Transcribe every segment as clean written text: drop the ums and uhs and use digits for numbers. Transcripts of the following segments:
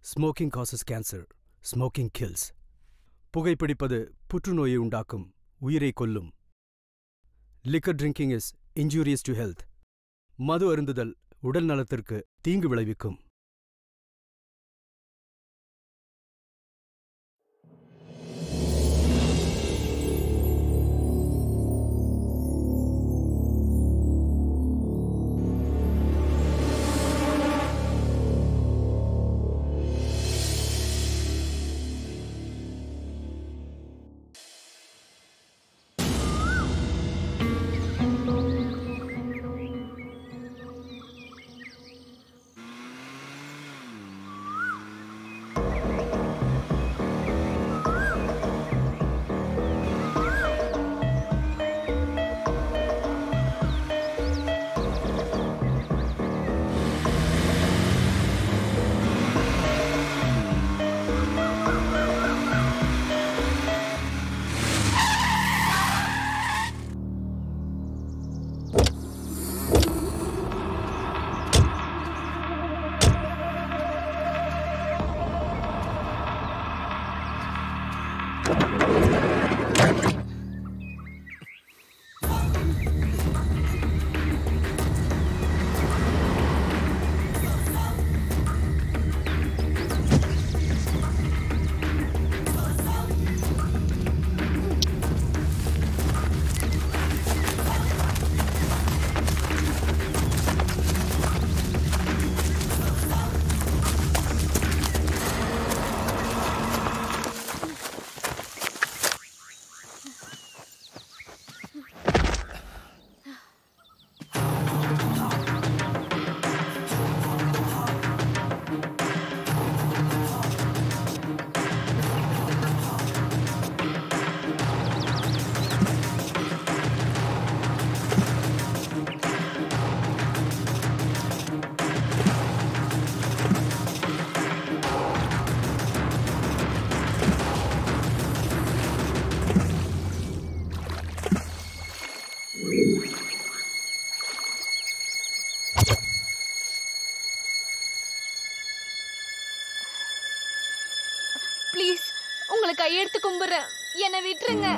Smoking causes cancer. Smoking kills. புகைப்பிடிப்பது புற்றுநோயை உண்டாக்கும், உயிரை கொல்லும். Liquor drinking is injurious to health. மது அருந்துதல் உடல் நலத்திற்கு தீங்கு விளைவிக்கும். ப்ளீஸ், உங்களை கையெடுத்து கும்பிடுறேன், என்னை விட்டுருங்க.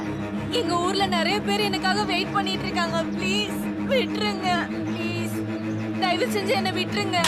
எங்க ஊர்ல நிறைய பேர் எனக்காக வெயிட் பண்ணிட்டு இருக்காங்க. ப்ளீஸ் விட்டுருங்க. ப்ளீஸ் தயவு செஞ்சு என்னை விட்டுருங்க.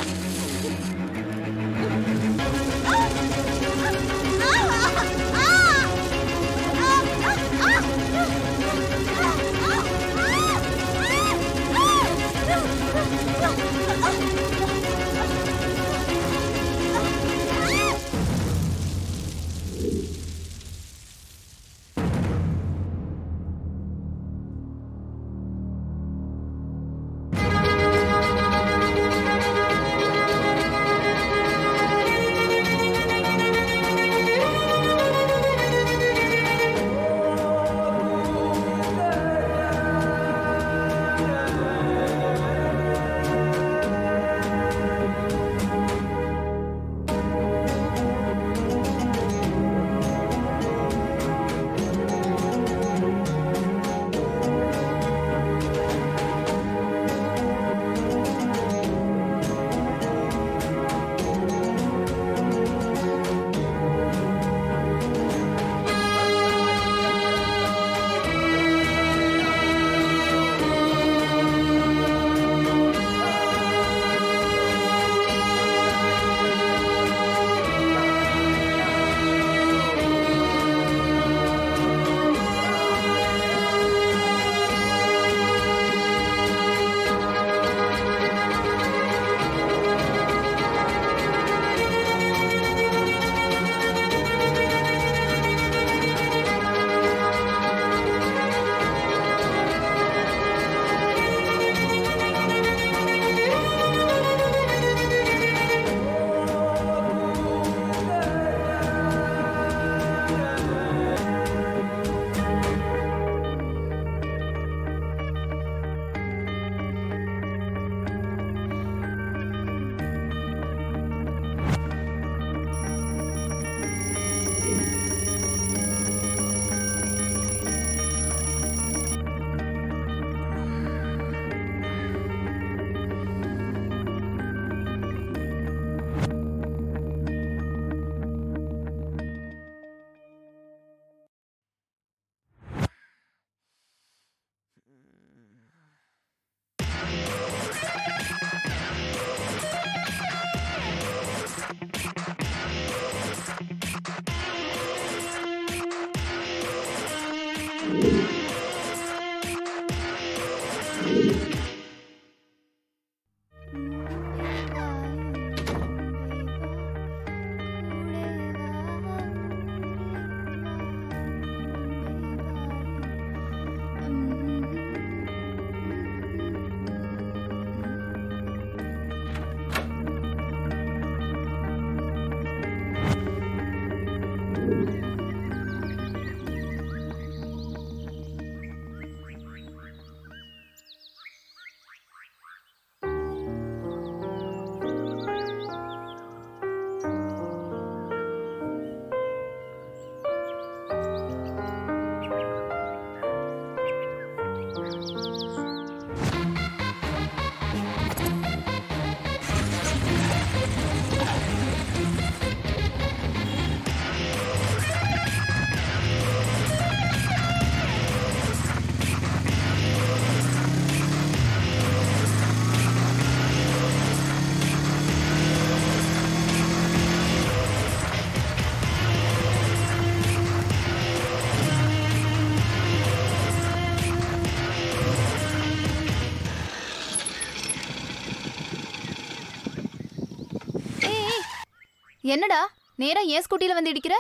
என்னடா நேரா ஏன் ஸ்கூட்டில வந்து இடிக்கிற?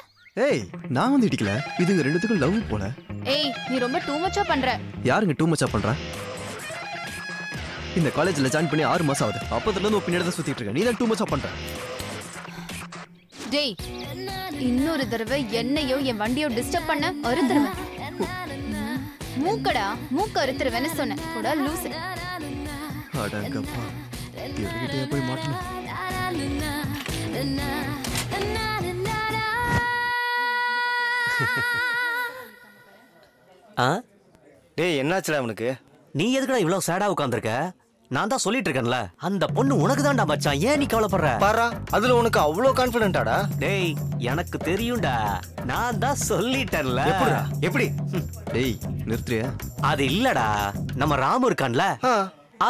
ஏய் நான் வந்து இடிக்கல, இதுங்க ரெண்டுத்துக்கும் லவ் போல. ஏய் நீ ரொம்ப டூ மச்சா பண்ற. யாருங்க டூ மச்சா பண்ற? இந்த காலேஜ்ல ஜாயின் பண்ணி 6 மாசம் ஆகுது. அப்பத்துல இருந்து பின்னாடி தான் சுத்திட்டு இருக்க. நீ தான் டூ மச்சா பண்ற. டேய் இன்னொரு தடவை என்னையோ என் வண்டியோ டிஸ்டர்ப் பண்ண அறுத்துருவேன். மூக்கடா மூக்க அறுத்துருவேன்னு சொன்னேன். கூட லூசு. அடங்கப்பா எவகிட்டே போய் மாட்டணும். டேய் என்னாச்சுடா அவனுக்கு? நீ எதுக்குடா இவ்வளவு சேடா உட்கார்ந்திருக்க? நான் தான் சொல்லிட்டு இருக்கேன்ல, அந்த பொண்ணு உனக்கு தான்டா மச்சான். ஏன் நீ கவலைப்படுற? பாரா, அதுல உனக்கு அவ்வளோ கான்ஃபிடென்ட்டாடா? டேய் எனக்கு தெரியும்டா, நான் தான் சொல்லிட்டேன்ல. எப்படிடா? எப்படி? டேய் நிறுத்துறியா? அது இல்லடா, நம்ம ராமு இருக்கான்ல,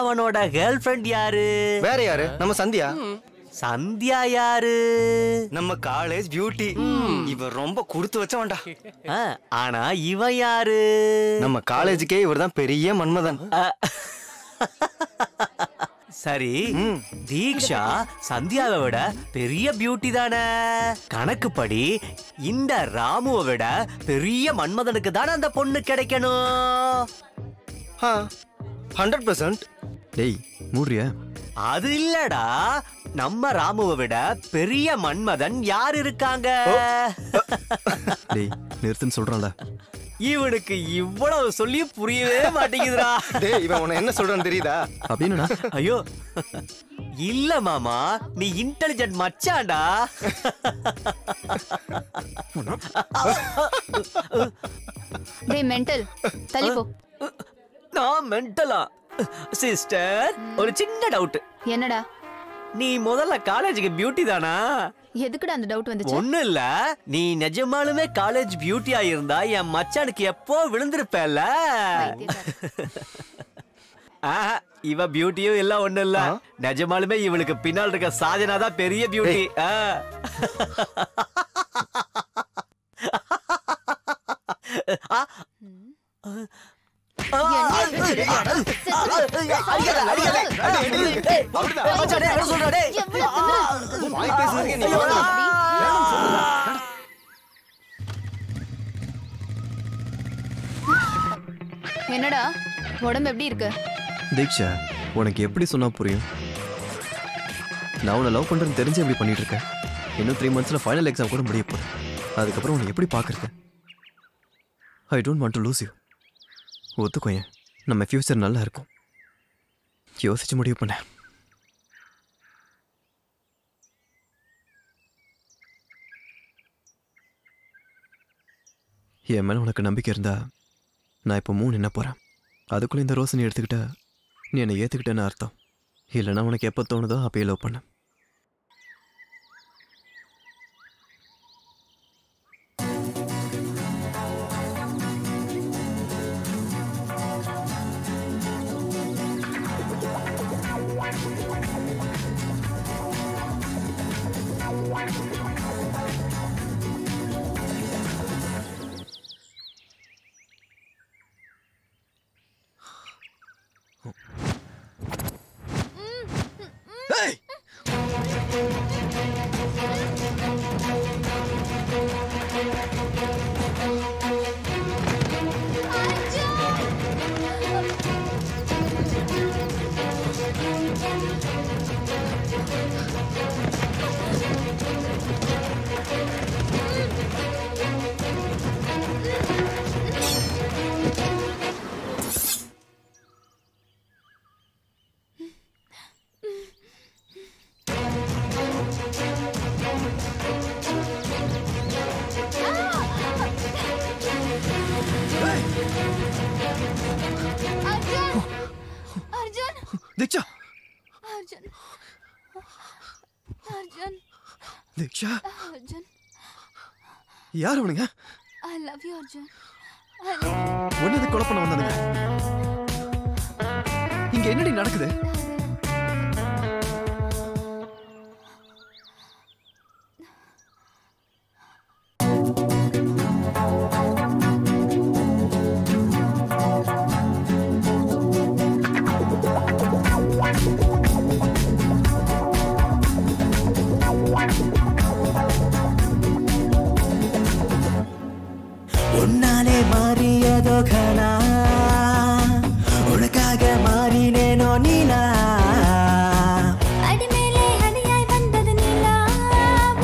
அவனோட கேர்ள் ஃப்ரெண்ட் யாரு? வேற யாரு? நம்ம சந்தியா. சந்தியா யாரு? நம்ம காலேஜ் பியூட்டி. இவ ரொம்ப கொடுத்து வச்சவன்டா. ஆனா இவன் யாரு? நம்ம காலேஜுக்கே இவர்தான் பெரிய மன்மதன். சரி, தீக்ஷா சந்தியாவை விட பெரிய பியூட்டி தானே. கணக்குப்படி இந்த ராமுவை விட பெரிய மன்மதனுக்கு தானே அந்த பொண்ணு கிடைக்கணும். 100%. டேய் மூடுறியா? அது இல்லடா, நம்ம ராமுவை விட பெரிய மன்மதன் யார் இருக்காங்க? டேய் நிறுத்துன்னு சொல்றான்ல. இவனுக்கு இவ்வளவு சொல்லி புரியவே மாட்டேங்குதுடா. டேய் இவன் உன்னை என்ன சொல்றான்னு தெரியுதா? அப்படின்னா ஐயோ இல்ல மாமா, நீ இன்டெலிஜென்ட் மச்சான்டா. டேய் மெண்டல் தள்ளி போ. நான் மெண்டலா? சிஸ்டர் ஒரு சின்ன டவுட். என்னடா? நீ முதல்ல காலேஜுக்கு பியூட்டி தானா? எதுக்குடா அந்த டவுட் வந்துச்சு? ஒண்ணு இல்ல, நீ நிஜமாலுமே காலேஜ் பியூட்டியா இருந்தா என் மச்சானுக்கு எப்போ விழுந்திருப்பேல்ல. இவ பியூட்டியும் இல்ல ஒண்ணு இல்ல, நிஜமாலுமே இவளுக்கு பின்னால் இருக்க சாதனா தான் பெரிய பியூட்டி. என்னடா உடம்பு எப்படி இருக்கு? தீக்ஷா உனக்கு எப்படி சொன்னா புரியும்? நான் உன்னை லவ் பண்றேன்னு தெரிஞ்சு எப்படி பண்ணிட்டு இருக்கேன். இன்னும் 3 monthsல ஃபைனல் எக்ஸாம் கூட முடிய போறேன். அதுக்கப்புறம் உன்னை எப்படி பாக்குறது? I don't want to lose you. ஒத்துக்கோயேன், நம்ம ஃபியூச்சர் நல்லா இருக்கும். யோசிச்சு முடிவு பண்ண. என் மேல உனக்கு நம்பிக்கை இருந்தா நான் இப்போ 3 என்ன போறேன். அதுக்குள்ள இந்த ரோஸ் நீ எடுத்துக்கிட்ட, நீ என்னை ஏத்துக்கிட்டேன்னு அர்த்தம். இல்லைன்னா உனக்கு எப்போ தோணுதோ அப்பயே லவ் பண்ண. தீக்ஷா அர்ஜுன் யார் அவனுங்க? I love you Arjun. ஒன்னது கொலை பண்ண வந்தானுங்க. இங்க என்னடி நடக்குது? உன்னாலே மாறியதோ கனா உனக்காக மாறினேனோ நீலா அடிமேலே அடியாய் வந்தது நீலா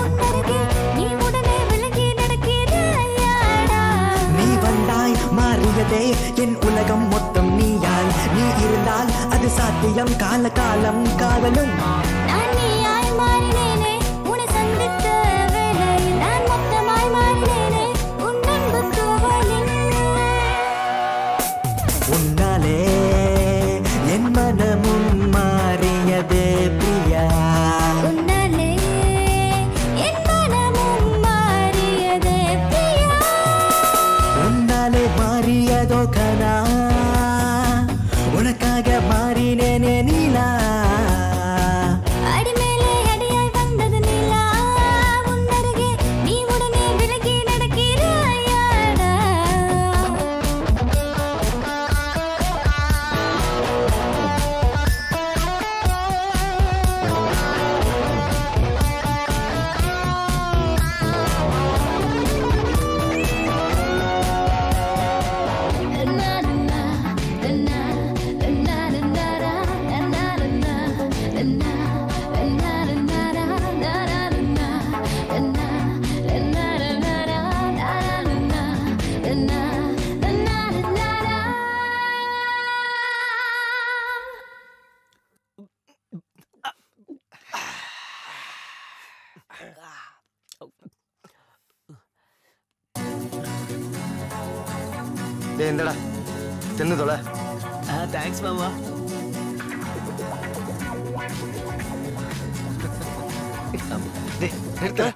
உன்னருகே நீ உடனே விலகி நடக்கிறாயாடா நீ வந்தாய் மாறியதே என் உலகம் மொத்தம் நீயாய் நீ இருந்தால் அது சாத்தியம் கால காலம் காதலும் நான் நீயாய் மாறினேனே உன்னை சந்தித்த வேளையில் நான் மொத்தமாய் மாறினேனே உன் அன்பு கோவலில் உன்னாலே என் மனமும் மாறியதே பிரியா உன்னாலே என் மனமும் மாறியதே பிரியா உன்னாலே மாறியதோ கனா உனக்காக மாறினேனே நீலா அடிமேலே அடியாய் வந்தது நீலா உன்னருகே நீ உடனே விலகி நடக்கிறாயாடா டேய் இந்தடா தின்னு தொலை. தேங்க்ஸ் மாமா. டேய் நிறுத்து.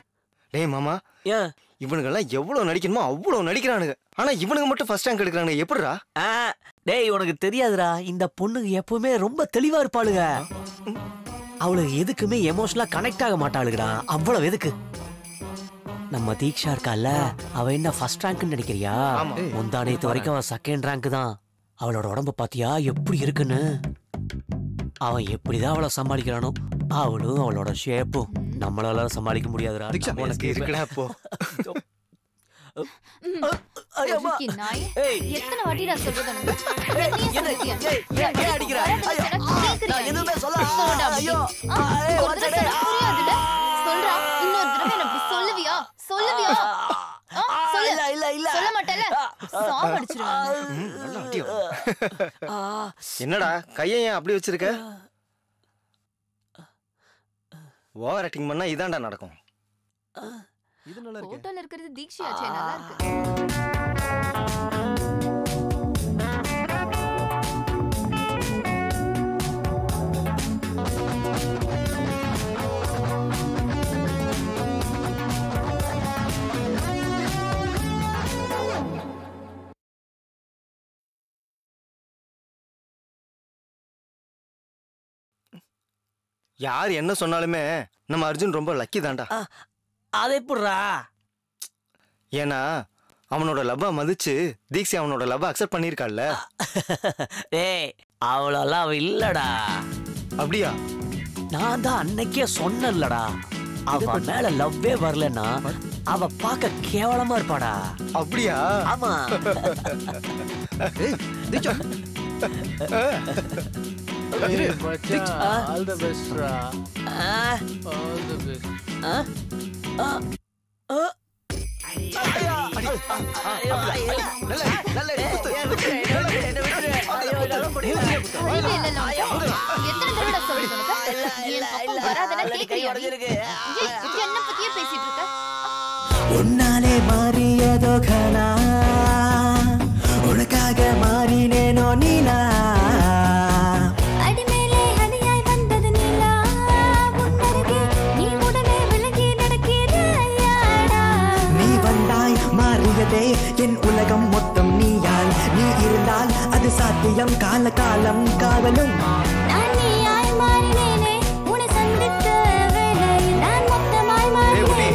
டேய் மாமா ஏன் இவனுங்கெல்லாம் எவ்வளவு நடிக்கணுமோ அவ்வளவு நடிக்கிறானுங்க. ஆனா இவனுங்க மட்டும் ஃபர்ஸ்ட் ரேங்க் எடுக்கிறானுங்க. எப்படிடா? டேய் உனக்கு தெரியாதுடா, இந்த பொண்ணுங்க எப்பவுமே ரொம்ப தெளிவா இருப்பாளுங்க. அவளுக்கு எதுக்குமே எமோஷனலா கனெக்ட் ஆக மாட்டாளுங்கடா. அவ்வளவு எதுக்கு? நம்ம தீக்ஷா இருக்கால, அவ என்ன ஃபர்ஸ்ட் ரேங்க்னு நினைக்கிறியா? முந்தானேத்து வரைக்கும் அவன் செகண்ட் ரேங்க் தான். அவளோட உடம்ப பாத்தியா எப்படி இருக்குன்னு? அவன் எப்படிதான் அவளை சமாளிக்கிறானோ, அவளும் அவளோட ஷேப்பும் நம்மளால சமாளிக்க முடியாதுடா. உனக்கு இருக்குடா போ. பொறுக்கி நாயே. ஏய். எத்தனை வாட்டிடா சொல்றது உனக்கு? என்ன? ஏன் அடிக்கிற? ஐயோ, நான் எதுவுமே சொல்ல. சொல்லுடா, ஐயோ. ஒரு தடவை சொன்னா புரியாதுல்ல? சொல்றா, இன்னொரு தடவை என்ன அப்படி சொல்லுவியா? சொல்லுவியா? சொல்லு. இல்ல. சொல்ல மாட்டேல? சாவடிச்சிருவாங்க. நல்லா அடியோ. என்னடா கையை ஏன் அப்படி வச்சிருக்க? ஓவர் ஆக்டிங் பண்ணா இதான்டா நடக்கும். இது நல்லா இருக்கு. போட்டோல இருக்கிறது தீக்ஷியாச்சே, நல்லா இருக்கு. யார் என்ன சொன்னாலுமே நம்ம அர்ஜுன் ரொம்ப லக்கி தான்டா. அது எப்படிடா? ஏன்னா அவனோட லவ்வ மதிச்சு தீக்ஷா அவனோட லவ்வ அக்செப்ட் பண்ணிருக்காள்ல. டேய் அவளெல்லாம் அவ இல்லடா. அப்படியா? நான் தான் அன்னைக்கே சொன்னேன்லடா, அவ மேல லவ்வே வரலன்னா அவ பார்க்க கேவலமா இருப்பாடா. அப்படியா? ஆமா. ஏய் தீக்ஷா ஆல் தி பெஸ்ட்ரா. All the best. எத்தனை தடவை சொல்றது உனக்கு? என் பக்கம் வராதனா கேக்குறியா நீ? என்ன பத்தியே பேசிட்டு இருக்க? உன்னாலே மாறியதோ கனா உனக்காக மாறினேனோ நீலா அடிமேலே அடியாய் வந்தது நீலா உன்னருகே நீ உடனே விலகி நடக்கிறாயாடா என் உலகம் மொத்தம் நீயால் நீ இருந்தால் அது சாத்தியம் கால காலம் காதலும் நான் நீயாய் மாறினேனே உன்னை சந்தித்த வேளையில் நான் மொத்தமாய் மாறினேனே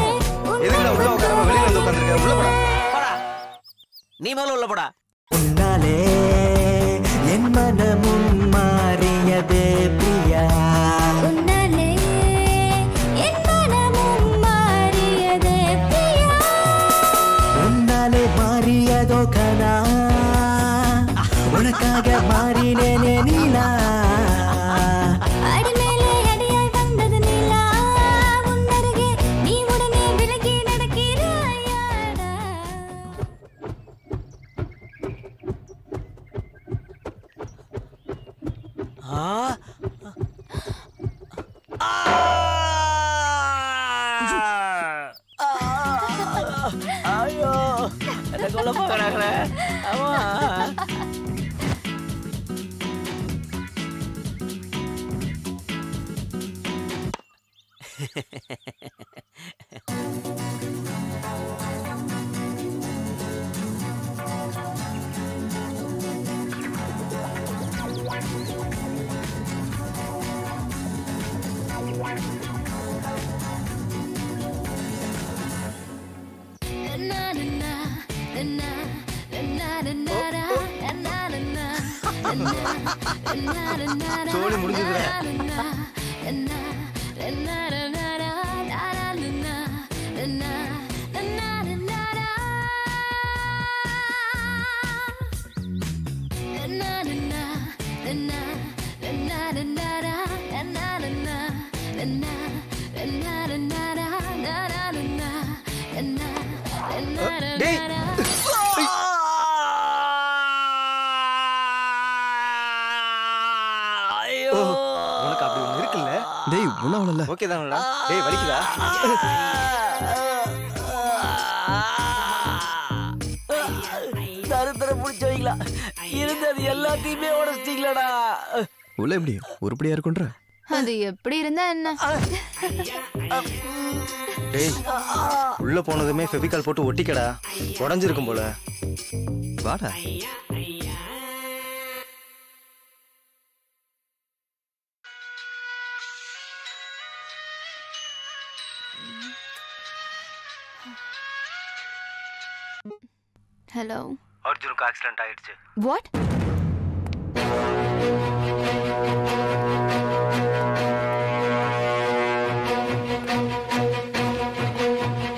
எதுக்குடா உள்ள உட்காராம வெளியில வந்து உட்கார்ந்திருக்க? உள்ள போடா. போடா நீ மேல உள்ள போடா உன்னாலே என் மனமும் மாறியதே பிரியா உன்னாலே என் மனமும் மாறியதே பிரியா உன்னாலே மாறியதோ கனா உனக்காக மாறினேனே நீலா அடிமேலே அடியாய் வந்தது நீலா உன்னருகே நீ உடனே விலகி நடக்கிறாயாடா ஐயோ என்ன கொல்ல போகிறாங்களே ஆமா சோழி முடிஞ்சதுடா. டேய் ஐயோ உனக்கு அப்படி ஒண்ணு இருக்குல்ல? டேய் ஒன்றாவல ஓகே தானடா? டேய் வலிக்குதா? தருத்தர பிடிச்சவங்களா இருந்தது எல்லாத்தையுமே உடச்சிட்டீங்களடா உள்ள எப்படி உருப்படியா இருக்குன்ற அது எப்படி இருந்தா என்ன? டேய் உள்ள போனதுமே ஃபெவிகால் போட்டு ஒட்டிக்கடா. உடைஞ்சிருக்கும் போல. வாடா ஹலோ. அர்ஜுனுக்கு ஆக்சிடென்ட் ஆயிடுச்சு. வாட்?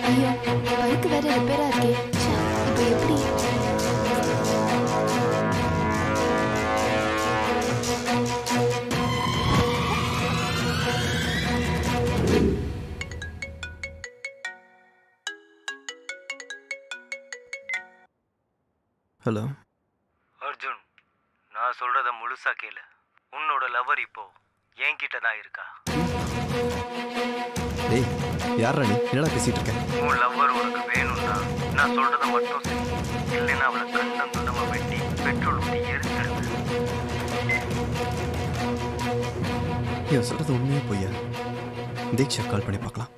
ஐயோ பைக் வேற ரிப்பேரா இருக்கே. ச்சே, இப்போ எப்படி? ஹலோ அர்ஜுன் நான் சொல்றத முழுசா கேளு. உன்னோட லவர் இப்போ என்கிட்ட தான் இருக்கா. டேய் யாரா நீ என்னடா பேசிட்டு இருக்க? உன் லவர் உனக்கு வேணும்னா நான் சொல்றத மட்டும் செய். இல்லைன்னா அவளை கண்டம் துண்டமா வெட்டி பெட்ரோல் ஊற்றி எரிச்சிடுவேன். இவன் சொல்றது உண்மையே பொய்யா? தீக்ஷா கால் பண்ணி பார்க்கலாம்.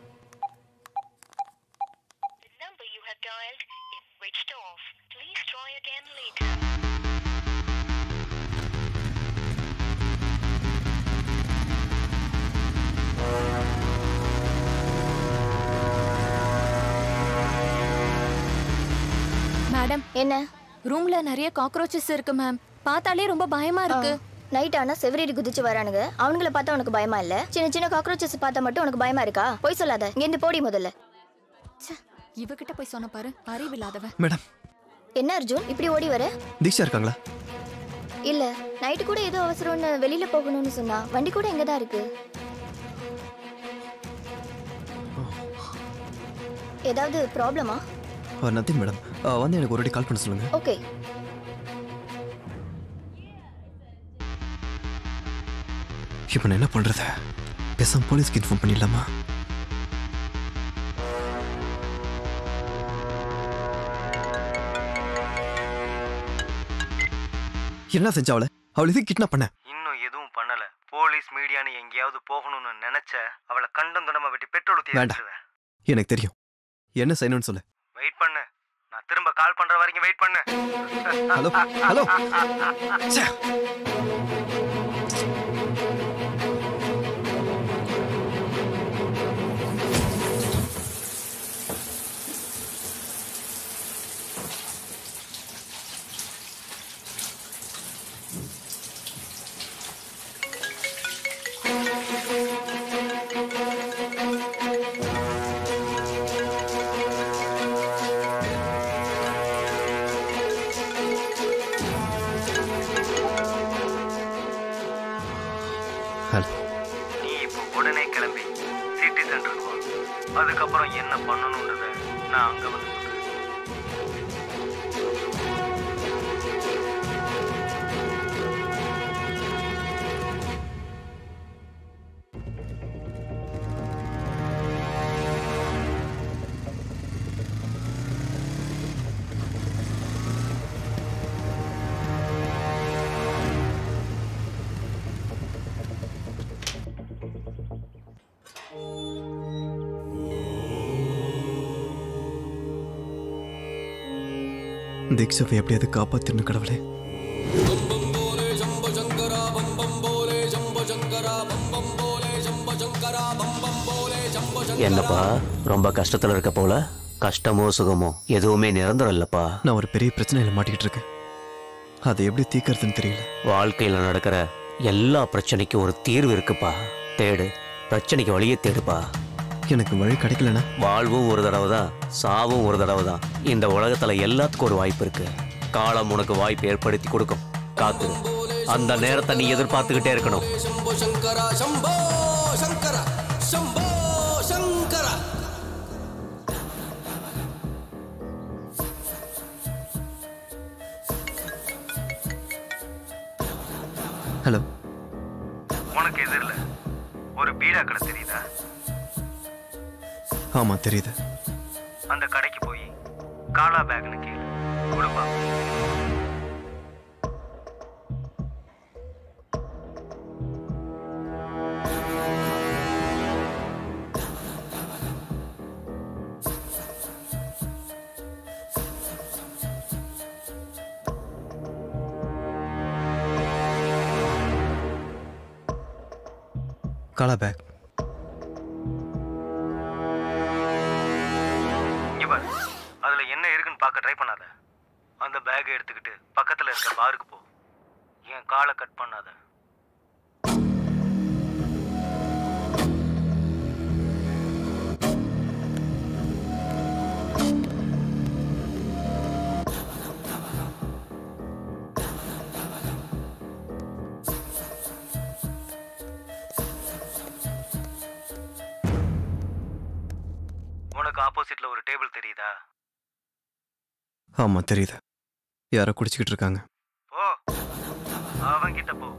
மேடம் என்ன? ரூம்ல நிறைய காக்ரோச்சஸ் இருக்கு மேம். பார்த்தாலே ரொம்ப பயமா இருக்கு. நைட் ஆனா செவரேறி குதிச்சு வரானுங்க. அவனுங்கள பார்த்தா உனக்கு பயமா இல்ல? சின்ன சின்ன காக்ரோச்சஸ் பார்த்தா மட்டும் உனக்கு பயமா இருக்கா? போய் சொல்லாத. இங்க இருந்து போடி முதல்ல. இவகிட்ட போய் சொன்ன பாரு, அறிவில்லாதவ. மேடம் என்ன அர்ஜுன் இப்படி ஓடி வர? தீக்ஷா இருக்காங்களா? இல்ல நைட்டு கூட ஏதோ அவசரம்னு வெளியில போகணும்னு சொன்னா. வண்டி கூட எங்க தான் இருக்கு. ஏதாவது ப்ராப்ளமா? Nothing madam. வந்து எனக்கு ஒரு கால் பண்ண சொல்லுங்க. ஓகே. இப்போ நான் என்ன பண்றது? பேசாம போலீஸ்க்கு இன்ஃபார்ம் பண்ணிடலாமா? என்ன செஞ்ச அவளை? அவளை இது கிட்னாப் பண்ண? இன்னும் எதுவும் பண்ணல. போலீஸ் மீடியான்னு எங்கேயாவது போகணும்னு நினைச்ச அவளை கண்டம் துண்டமா வெட்டி பெட்ரோல் ஊற்றி வேண்டாம். எரிச்சிடுவேன். எனக்கு தெரியும். என்ன செய்யணும்னு சொல்லு. வெயிட் பண்ணு, நான் திரும்ப கால் பண்ற வரைக்கும் வெயிட் பண்ணு. ஹலோ ஹலோ நீ இப்போ உடனே கிளம்பி சிட்டி சென்டருக்கு வா. அதுக்கப்புறம் என்ன பண்ணணுன்றத நான் அங்க வந்து சொல்றேன். தீக்ஷாவை எப்படியாவது காப்பாத்திருந்த கடவுளே. என்னப்பா ரொம்ப கஷ்டத்துல இருக்க போல? கஷ்டமோ சுகமோ எதுவுமே நிரந்தரம் இல்லப்பா. நான் ஒரு பெரிய பிரச்சனையில மாட்டிக்கிட்டு இருக்கேன். அதை எப்படி தீர்க்கறதுன்னு தெரியல. வாழ்க்கையில நடக்கிற எல்லா பிரச்சனைக்கும் ஒரு தீர்வு இருக்குப்பா. தேடு, பிரச்சனைக்கு வழியே தேடுப்பா. எனக்கு வழி கிடைக்கலனா வாழ்வும் ஒரு தடவை தான், சாவும் ஒரு தடவை தான். இந்த உலகத்துல எல்லாத்துக்கும் ஒரு வாய்ப்பு இருக்கு. காலம் உனக்கு வாய்ப்பு ஏற்படுத்தி கொடுக்கும். காத்துரு. அந்த நேரத்தை நீ எதிர்பார்த்துக்கிட்டே இருக்கணும். ஹலோ, உனக்கு எதிரில் ஒரு பீடா கடை தெரியுதா? ஆமா தெரியுது. அந்த கடைக்கு போய் காலா பேக்னு கேளு, கொடுப்பா. காலா பேக். அதுல என்ன இருக்குன்னு பார்க்க ட்ரை பண்ணாத. அந்த பேக்கை எடுத்துக்கிட்டு பக்கத்துல இருக்க பாருக்கு போ. என் காலை கட் பண்ணாத. உனக்கு ஆப்போசிட்ல ஒரு டேபிள் தெரியுதா? ஆமா தெரியுது. யாரோ குடிச்சுக்கிட்டு இருக்காங்க. போ, அவன் கிட்ட போ.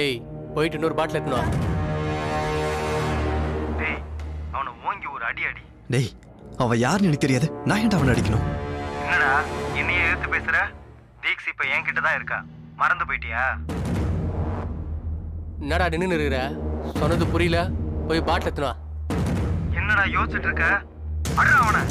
ஏய், போயிட்டு இன்னொரு பாட்டில் எடுத்துனு வா. டேய், அவனை ஓங்கி ஒரு அடி அடி. டேய், அவ யாருன்னு எனக்கு தெரியாது. நான் ஏன்டா அவனை அடிக்கணும்? என்னடா என்னையே எடுத்து பேசுற? தீக்ஸ் இப்ப என்கிட்ட தான் இருக்கா, மறந்து போயிட்டியா? என்னடா நின்று இருக்கிற? சொன்னது புரியல. போய் பாட்டில் எடுத்துனு வா. என்னடா யோசிச்சுட்டு இருக்க? அட அவனை.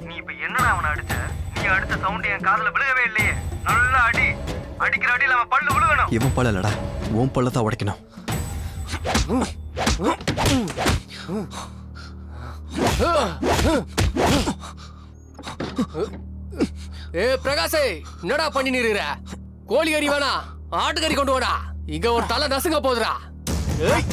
நீ இப்ப என்னடா அவனை அடிச்ச? நீ அடிச்ச சவுண்ட் என் காதுல விழுகவே இல்லையே. நல்லா அடி. அடிக்கிற அடியில அவன் பல்லு விழுகணும். இவன் பல்ல இல்லடா, உன் பல்லதான் உடைக்கணும். ஏ பிரகாஷே, என்னடா பண்ணி நிறுற? கோழி கறி வேணா, ஆட்டுக்கறி கொண்டு வாடா. இங்க ஒரு தலை நசுங்க போதுடா. ஏய்,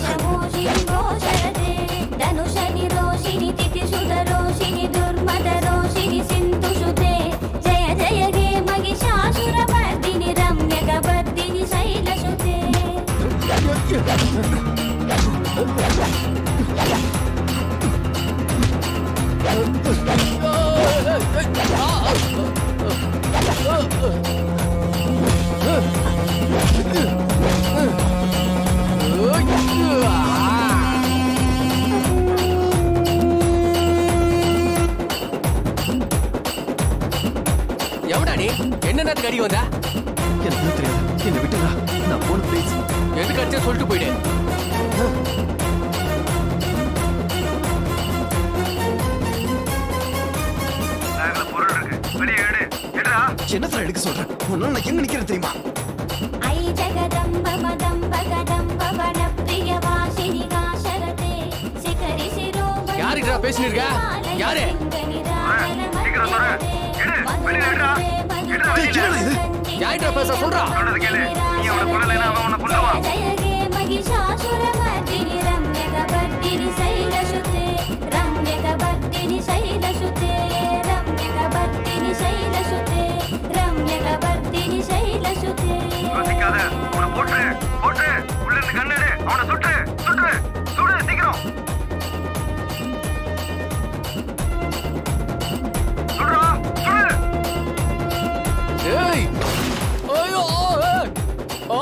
शैलमोषिनि घोषरते धनुषनि रोषिनि तिथिसुधरोषिनि दुर्मदरोषिनि सिन्धुसुते जय जय हे महिषासुरमर्दिनि रम्यकवर्दिनि शैलसुते எவடா நீ என்ன அடி வந்தா எனக்கு தெரியாது. என்ன விட்டுடா. நான் போன ப்ளீஸ். எதுக்கு அடிச்சா சொல்லிட்டு போயிடு. பொருள் இருக்கு வெளியே எடு. எடுடா. என்னத்துல எடுக்க சொல்றேன்? உன்னால நான் எங்க நிக்கிறேன் தெரியுமா? ஐ ஜகதம்ப மதம்ப கதம்ப வன பிரிய வாசினி காசரதே சிகரி சிரோமணி யாருடா பேசிட்டு இருக்க? யாரு? சீக்கிரம் சொல்லு. எடு. வெளியே எடுடா. எடுடா. என்னடா இது? யார்கிட்ட பேச சொல்றா? சொல்றது கேளு. நீ அவனை கொல்லலைன்னா அவன் உன்னை கொல்லுவான். ஜயகே மகிஷாசுரமர்தினி ரம்யகவர்தினி சைலசுதே ரம்யகவர்தினி சைலசுதே ரம்யகவர்தினி சைலசுதே ரம்யகவர்தினி சைலசுதே. யோசிக்காத. அவனை போட்டு போட்டு உள்ள இருந்து கண்ணெடு. அவனை சுட்டு சுட்டு சுடு சீக்கிரம். சுடுறா சுடு. ஏய் ஐயோ ஆ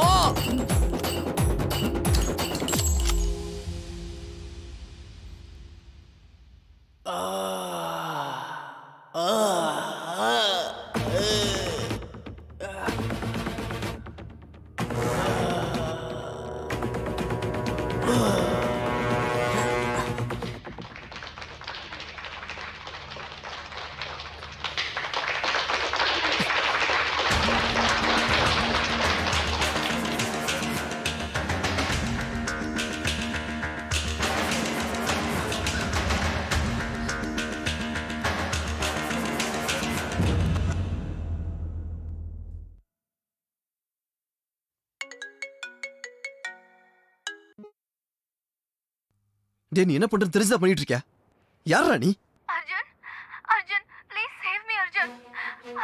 டேய் நீ என்ன பண்றது தெரிஞ்சா பண்ணிட்டு இருக்கியா? யாரா நீ? Arjun Arjun please save me Arjun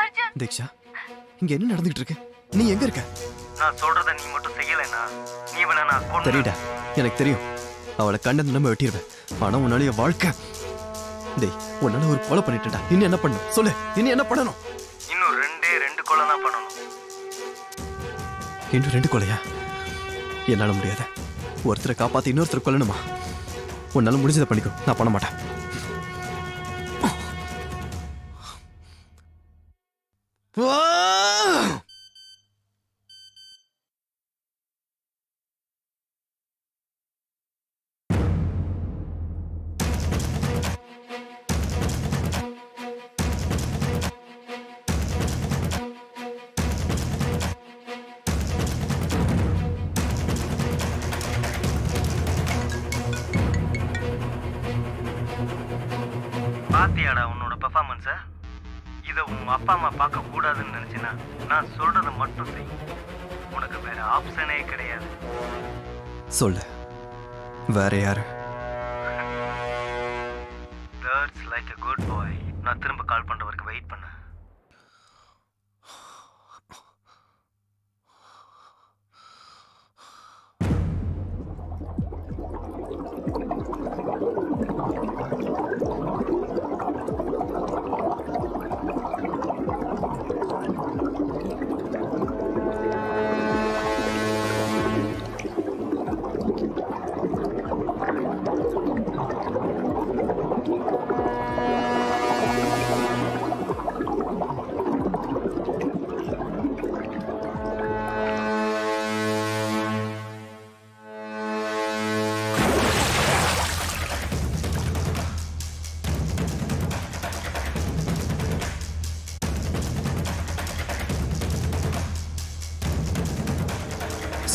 Arjun. Diksha இங்க என்ன நடந்துகிட்டு இருக்கு? நீ எங்க இருக்க? நான் சொல்றத நீ மட்டும் செய்யலைன்னா நீ வேணா நான் கொன்னு. தெரியுடா, எனக்கு தெரியும். அவளை கண்ட நம்ம வெட்டிடுவேன். ஆனா உன்னால என் வாழ்க்கை டேய் உன்னால ஒரு கொலை பண்ணிட்டேன்டா. இன்னும் என்ன பண்ணணும் சொல்லு. இன்னும் என்ன பண்ணணும்? இன்னும் ரெண்டு கொலை தான் பண்ணணும். இன்னும் 2 கொலையா? என்னால முடியாது. ஒருத்தரை காப்பாத்தி இன்னொருத்தரை கொல்லணுமா? உன்னால முடிஞ்சதை பண்ணிக்கோ. நான் பண்ண மாட்டேன். பாத்தியாடா உன்னோட பெர்ஃபார்மன்ஸ? இதை உன் அப்பா அம்மா பார்க்க கூடாதுன்னு நினைச்சினா நான் சொல்றதை மட்டும் செய். உனக்கு வேற ஆப்ஷனே கிடையாது. சொல்லு, வேற யாரு? That's like a good boy. நான் திரும்ப கால் பண்ற வரைக்கும் வெயிட் பண்ணு.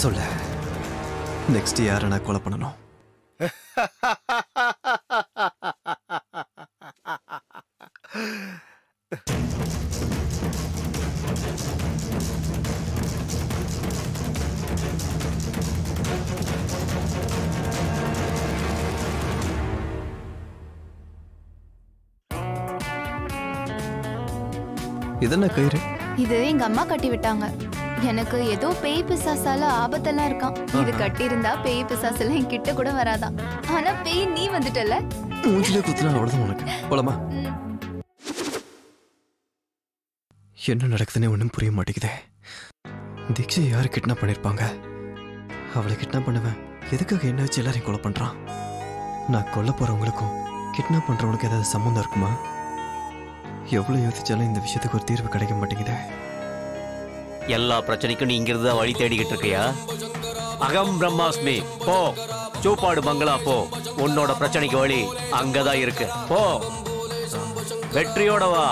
சொல்லு, நெக்ஸ்ட் யாரை நான் கொலை பண்ணணும்? இதென்ன கயிறு? இது எங்க அம்மா கட்டி விட்டாங்க. எனக்கு ஏதோ பேய் பிசாசால ஆபத்தெல்லாம் இருக்கான். இது கட்டி இருந்தா பேய் பிசாசெல்லாம் என் கிட்ட கூட வராதான். ஆனா பேய் நீ வந்துட்டல. மூஞ்சிலே குத்துனா அவ்வளவுதான் உனக்கு. போலாமா? என்ன நடக்குதுன்னு ஒன்றும் புரிய மாட்டேங்குதே. தீக்ஷை யாரு கிட்னாப் பண்ணிருப்பாங்க? அவளை கிட்னாப் பண்ணுவேன். எதுக்காக என்ன வச்சு எல்லாரையும் கொலை பண்றான்? நான் கொல்ல போறவங்களுக்கும் கிட்னாப் பண்றவனுக்கு ஏதாவது சம்மந்தம் இருக்குமா? எவ்வளவு யோசிச்சாலும் இந்த விஷயத்துக்கு ஒரு தீர்வு கிடைக்க மாட்டேங்குதே. எல்லா பிரச்சனைக்கும் நீ இங்கிருந்து தான் வழி தேடிக்கிட்டு இருக்கியா? அகம் பிரம்மாஸ்மி, போ சூப்பாடு பங்களா போ. உன்னோட பிரச்சனைக்கு வழி அங்கதான் இருக்கு. போ, வெற்றியோட வா.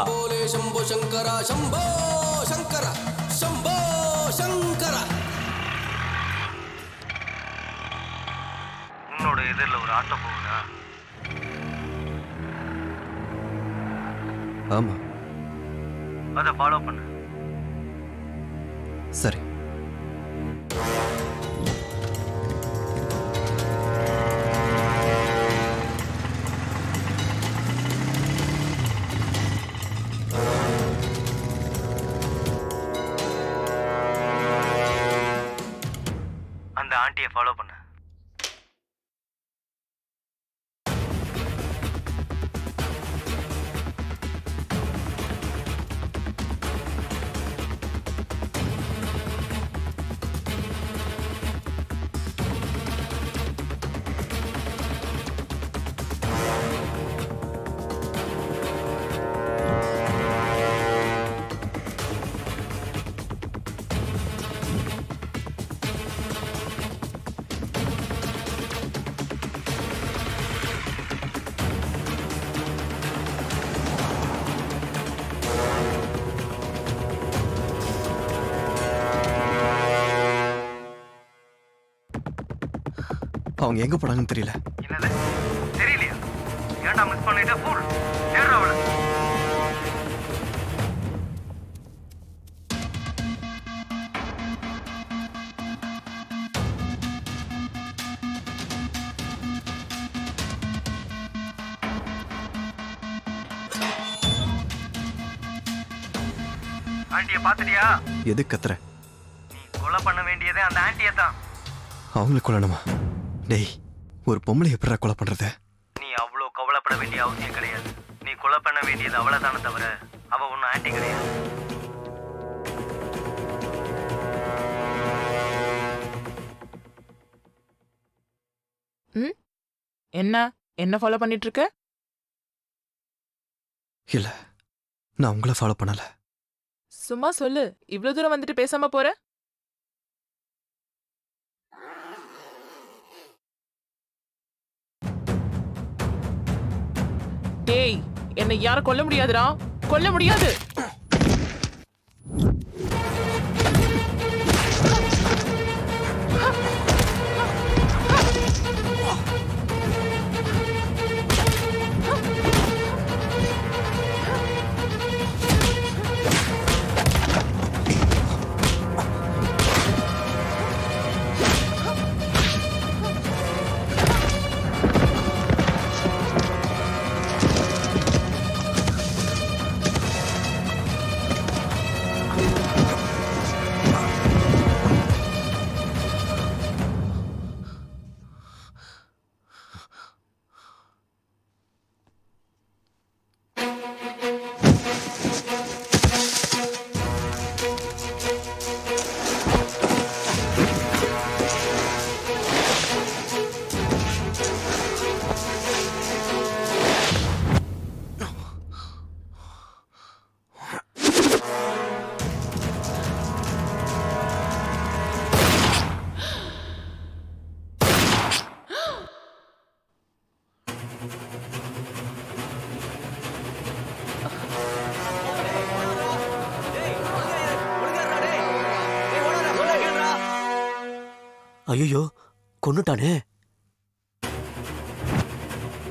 உன்னோட எதிரில் ஒரு ஆட்டோ போகுதா? ஆமா, அதை ஃபாலோ பண்ணு. சரி. அந்த ஆண்டியை ஃபாலோ பண்ணு. அவங்க எங்க போனாங்கன்னு தெரியல. என்னது தெரியலையா? ஏன்டா மிஸ் பண்ணிட்ட? ஃபுல் ஏறா அவளை. ஆண்டியை பார்த்துட்டியா? எது கத்துற? நீ கொலை பண்ண வேண்டியதே அந்த ஆண்டியை தான். அவங்களை கொல்லணுமா? டேய், ஒரு பொம்பளை எப்படா கொலை பண்றது? நீ அவ்வளோ கவலைப்பட வேண்டிய அவசியம் கிடையாது. நீ கொலை பண்ண வேண்டியது அவளைதானே தவிர அவ ஒன்றும் ஆண்டி கிடையாது. என்ன ஃபாலோ பண்ணிட்டு இருக்க? இல்ல, நான் உங்களை ஃபாலோ பண்ணல. சும்மா சொல்லு. இவ்வளவு தூரம் வந்துட்டு பேசாம போற? டேய், என்னை யாரும் கொல்ல முடியாதுடா. கொல்ல முடியாது. ஐயோ, கொன்னுட்டானே.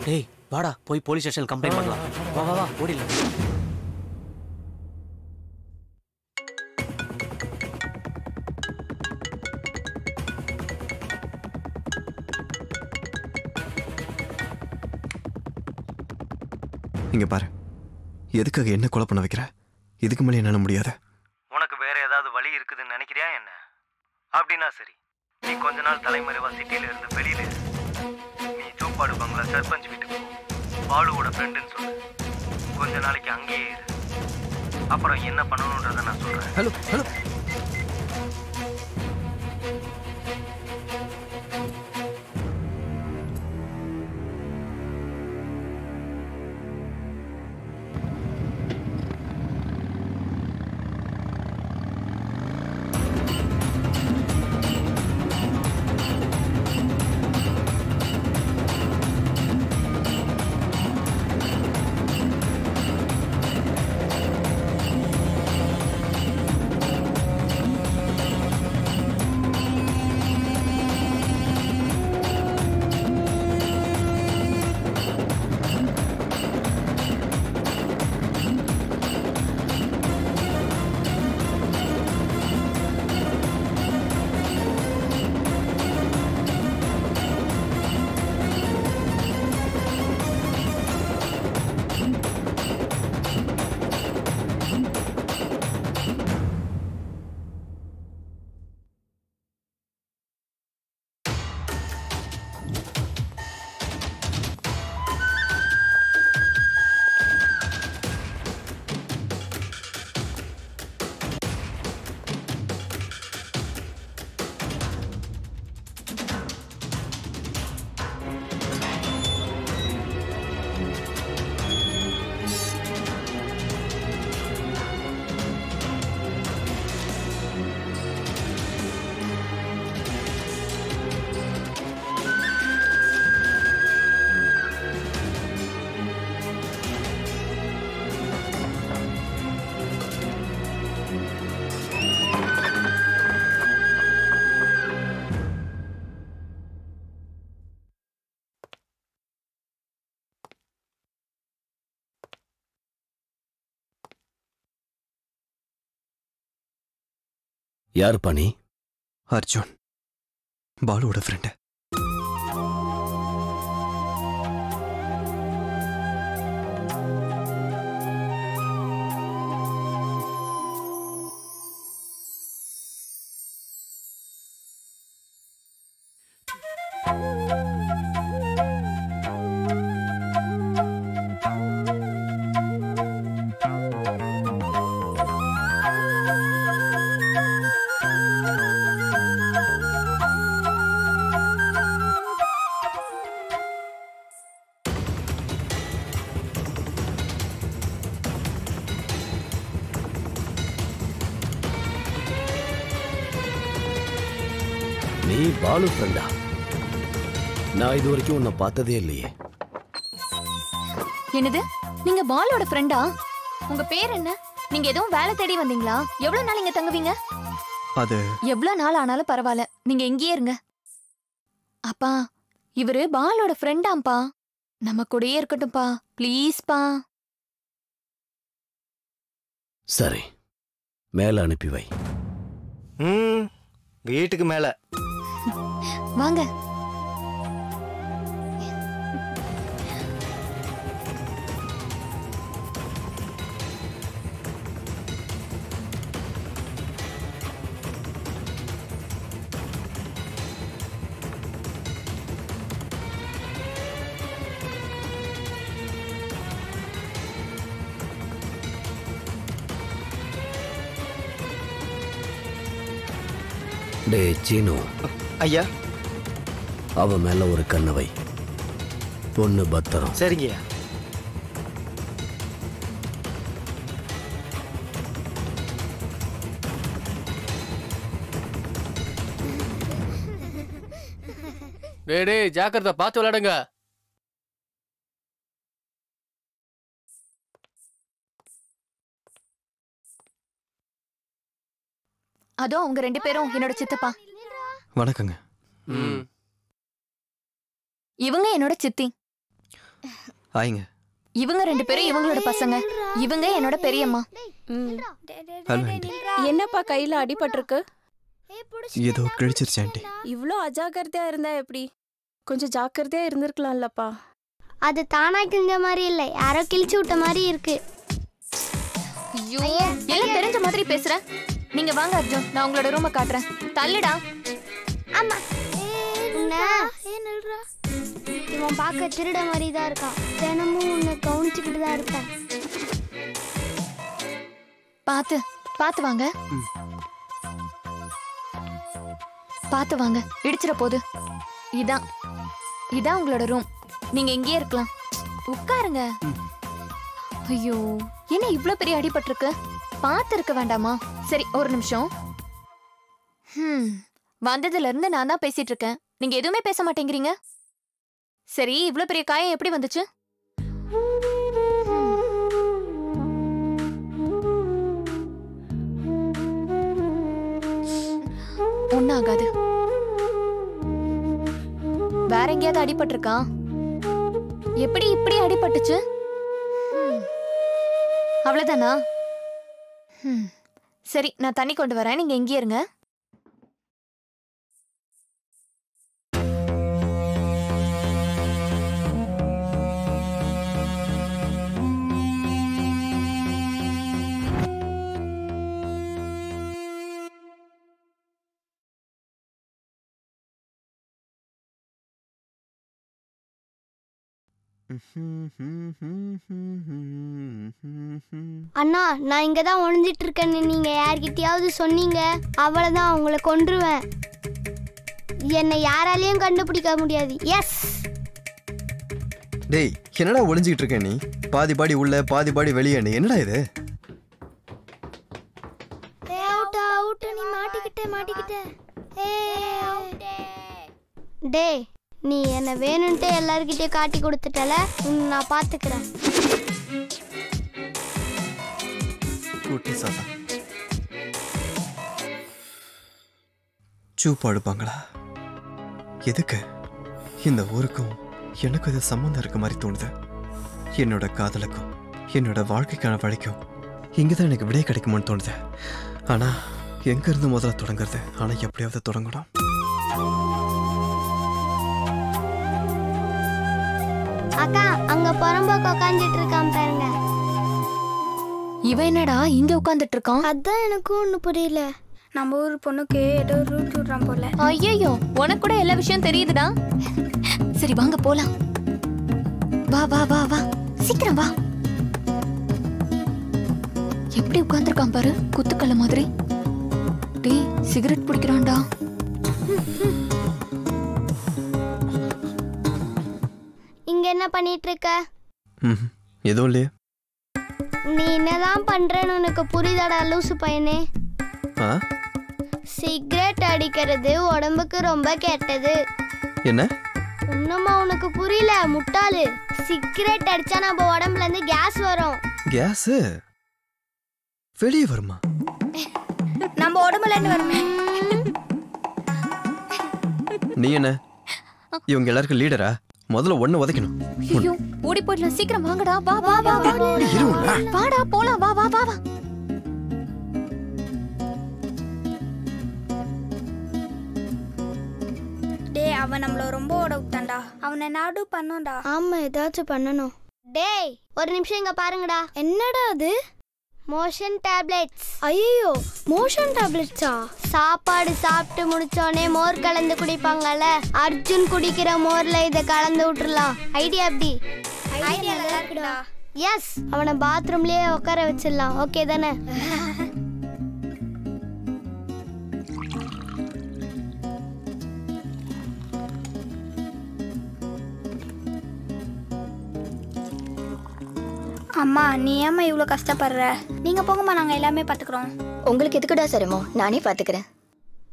டேய் வாடா, போய் போலீஸ் ஸ்டேஷன் கம்ப்ளைண்ட் பண்ணலாம். வா வா வா, ஓடிடலாம். இங்க பாரு, எதுக்காக என்ன கொலை பண்ண வைக்கிற? இதுக்கு மேலே என்னால் முடியாது. உனக்கு வேற ஏதாவது வழி இருக்குதுன்னு நினைக்கிறியா என்ன? அப்படின்னா சரி, நீ கொஞ்ச நாள் தலைமறைவா சிட்டியில இருந்து வெளியில இரு. நீ சூப்பாடு பங்களா சர்பஞ்ச் வீட்டுக்கு போ. பாலுவோட ஃப்ரெண்டுன்னு சொல்லு. கொஞ்ச நாளைக்கு அங்கேயே இரு. அப்புறம் என்ன பண்ணணுன்றத நான் சொல்றேன். ஹலோ ஹலோ, யாருப்பா நீ? அர்ஜுன், பாலுவோட ஃப்ரெண்டு. நீ பாலு ஃப்ரெண்டா? நான் இது வரைக்கும் உன்னை பார்த்ததே இல்லையே. என்னது, நீங்க பாலோட ஃப்ரெண்டா? உங்க பேர் என்ன? நீங்க எதுவும் வேலை தேடி வந்தீங்களா? எவ்வளவு நாள் இங்க தங்குவீங்க? அது எவ்வளவு நாள் ஆனாலும் பரவாயில்ல, நீங்க இங்கேயே இருங்க. அப்பா, இவரு பாலோட ஃப்ரெண்டாம்பா. நம்ம கூடயே இருக்கட்டும்பா, ப்ளீஸ்பா. சரி, மேல அனுப்பி வை. வீட்டுக்கு மேல வாங்க. டே சீனு. ஐயா. அவ மேல ஒரு கண்ணவை. பொண்ணு பத்திரம். சரிங்கய்யா. டேய் ஜாக்கிரதை, பார்த்து விளையாடுங்க. அதோ அவங்க ரெண்டு பேரும் என்னோட சித்தப்பா. வணக்கங்க. இவங்க என்னோட சித்தி. ஆயிங்க. இவங்க ரெண்டு பேரும் இவங்களோட பசங்க. இவங்க என்னோட பெரியம்மா. என்னப்பா கையில அடிபட்டிருக்கு? ஏதோ கிழிச்சிருச்சு ஆண்டி. இவ்ளோ அஜாக்கிரதையா இருந்தா எப்படி? கொஞ்சம் ஜாக்கிரதையா இருந்திருக்கலாம்லப்பா. அது தானா கிழிஞ்ச மாதிரி இல்லை, யாரோ கிழிச்சு விட்ட மாதிரி இருக்கு. ஐயோ எல்லாம் தெரிஞ்ச மாதிரி பேசுற. நீங்க வாங்க அர்ஜுன், நான் உங்களோட ரூமை காட்டுறேன். தள்ளுடா. ஆமா இவன் பார்க்க திருட மாதிரி தான் இருக்கான். தினமும் உன்னை கவனிச்சுக்கிட்டு தான் இருப்பேன். பாத்து பாத்து வாங்க, பாத்து வாங்க, இடிச்சிட போகுது. இதான் இதான் உங்களோட ரூம். நீங்க இங்கேயே இருக்கலாம். உட்காருங்க. ஐயோ என்ன இவ்ளோ பெரிய அடிபட்டிருக்கு? பார்த்து இருக்க வேண்டாமா? சரி ஒரு நிமிஷம். வந்ததுல இருந்து நான் தான் பேசிட்டு இருக்கேன். நீங்க எதுவுமே பேச மாட்டேங்கிறீங்க. சரி இவ்ளோ பெரிய காயம் எப்படி வந்துச்சு? ஒன்னும் ஆகாது. வேற எங்கேயாவது அடிபட்டிருக்கா? எப்படி இப்படி அடிபட்டுச்சு? அவ்வளவுதானா? சரி நான் தண்ணி கொண்டு வரேன், நீங்க எங்கே இருங்க. அண்ணா நான் இங்க தான் ஒளிஞ்சிட்டு இருக்கேன்னு நீங்க யார்கிட்டயாவது சொன்னீங்க, அவ்வளவுதான் உங்களை கொன்றுவேன். என்னை யாராலையும் கண்டுபிடிக்க முடியாது. எஸ். டேய் என்னடா ஒளிஞ்சிக்கிட்டு இருக்க நீ? பாதி பாடி உள்ள பாதி பாடி வெளியே. என்னடா இது? நீ மாட்டிக்கிட்ட. டேய் நீ என்ன வேணும்ட்டு எல்லார்கிட்டயும் காட்டி கொடுத்துட்டல, நான் பாத்துக்கிறேன். கூட்டி சாதா சூப்பா எடுப்பாங்களா? எதுக்கு? இந்த ஊருக்கும் எனக்கும் இது சம்மந்தம் இருக்க மாதிரி தோணுது. என்னோட காதலுக்கும் என்னோட வாழ்க்கைக்கான வழிக்கும் இங்கதான் எனக்கு விடை கிடைக்குமான்னு தோணுது. ஆனா எங்க இருந்து முதல்ல தொடங்குறது? ஆனா எப்படியாவது தொடங்கணும். அக்கா அங்க புறம்போக்கு உட்காந்துட்டு இருக்கான் பாருங்க. இவன் என்னடா இங்க உட்காந்துட்டு இருக்கான்? அதான் எனக்கும் ஒண்ணு புரியல. நம்ம ஊர் பொண்ணுக்கு ஏதோ ரூட் விடுறான் போல. ஐயோ உனக்கு கூட எல்லா விஷயம் தெரியுதுடா. சரி வாங்க போலாம். வா வா வா வா சீக்கிரம் வா. எப்படி உட்கார்ந்துருக்கான் பாரு, குத்துக்கல்ல மாதிரி. டேய் சிகரெட் பிடிக்கிறான்டா. இங்க என்ன பண்ணிட்டு இருக்க? எதுவும் இல்லையே. நீ என்னதான் பண்றேன்னு உனக்கு புரியுதாடா லூசு பையனே? சிகரெட் அடிக்கிறது உடம்புக்கு ரொம்ப கெட்டது. என்ன? இன்னுமா உனக்கு புரியல முட்டாளு? சிகரெட் அடிச்சா நம்ம உடம்புல இருந்து கேஸ் வரும். கேஸ் வெளியே வருமா? நம்ம உடம்புல இருந்து வருமே. நீ என்ன இவங்க எல்லாருக்கும் லீடரா? முதல்ல ஒண்ணு உதைக்கணும். ஐயோ ஓடி போயிடலாம், சீக்கிரம் வாங்கடா. வா வா வா வா. வாடா போலாம். வா வா வா வா. டேய் அவன் நம்மள ரொம்ப ஓட விட்டான்டா. அவனை நாடு பண்ணோம்டா. ஆமா ஏதாச்சும் பண்ணணும். டேய் ஒரு நிமிஷம் இங்க பாருங்கடா. என்னடா அது? Motion tablets. ஐயோ மோஷன் டேப்லெட்ஸா? சாப்பாடு சாப்பிட்டு முடிச்சோடனே மோர் கலந்து குடிப்பாங்கல்ல, அர்ஜுன் குடிக்கிற மோர்ல இதை கலந்து விட்டுறலாம். ஐடியா எப்படி? ஐடியா நல்லா இருக்குடா. எஸ் அவனை பாத்ரூம்லயே உட்கார வச்சிடலாம். ஓகே தானே? அம்மா நீ ஏம்மா இவ்வளோ கஷ்டப்படுற? நீங்கள் போங்கம்மா, நாங்கள் எல்லாமே பார்த்துக்குறோம். உங்களுக்கு எதுக்குடா சிரமம்? நானே பார்த்துக்கிறேன்.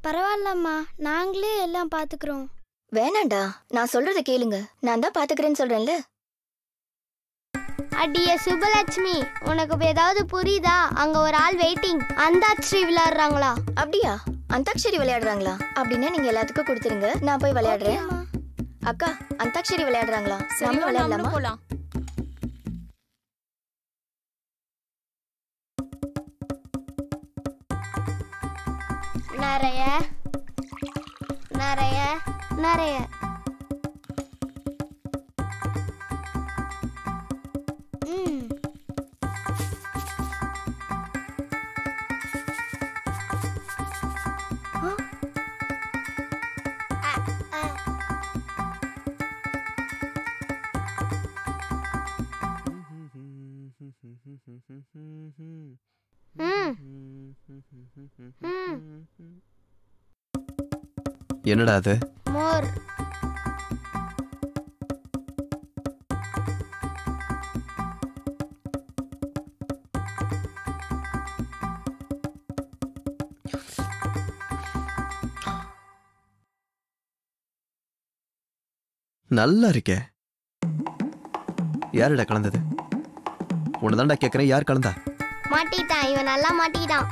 பரவாயில்லம்மா, நாங்களே எல்லாம் பார்த்துக்குறோம். வேணாண்டா, நான் சொல்றத கேளுங்க. நான் தான் பார்த்துக்கிறேன்னு சொல்றேன்ல. அடியே சுபலட்சுமி, உனக்கு ஏதாவது புரியுதா? அங்கே ஒரு ஆள் வெயிட்டிங். அந்தாட்சி விளையாடுறாங்களா? அப்படியா? அந்தாக்ஷரி விளையாடுறாங்களா? அப்படின்னா நீங்க எல்லாத்துக்கும் கொடுத்துருங்க, நான் போய் விளையாடுறேன். அக்கா அந்தாக்ஷரி விளையாடுறாங்களா? நாம விளையாடலாமா? போலாம். நிறைய நிறைய நிறைய என்னடா அது? மோர். நல்லா இருக்கே. யாருடா கலந்தது? உன்னதான்டா கேக்குறேன், யார் கலந்தா? மாட்டிட்டான், இவன் நல்லா மாட்டிட்டான்.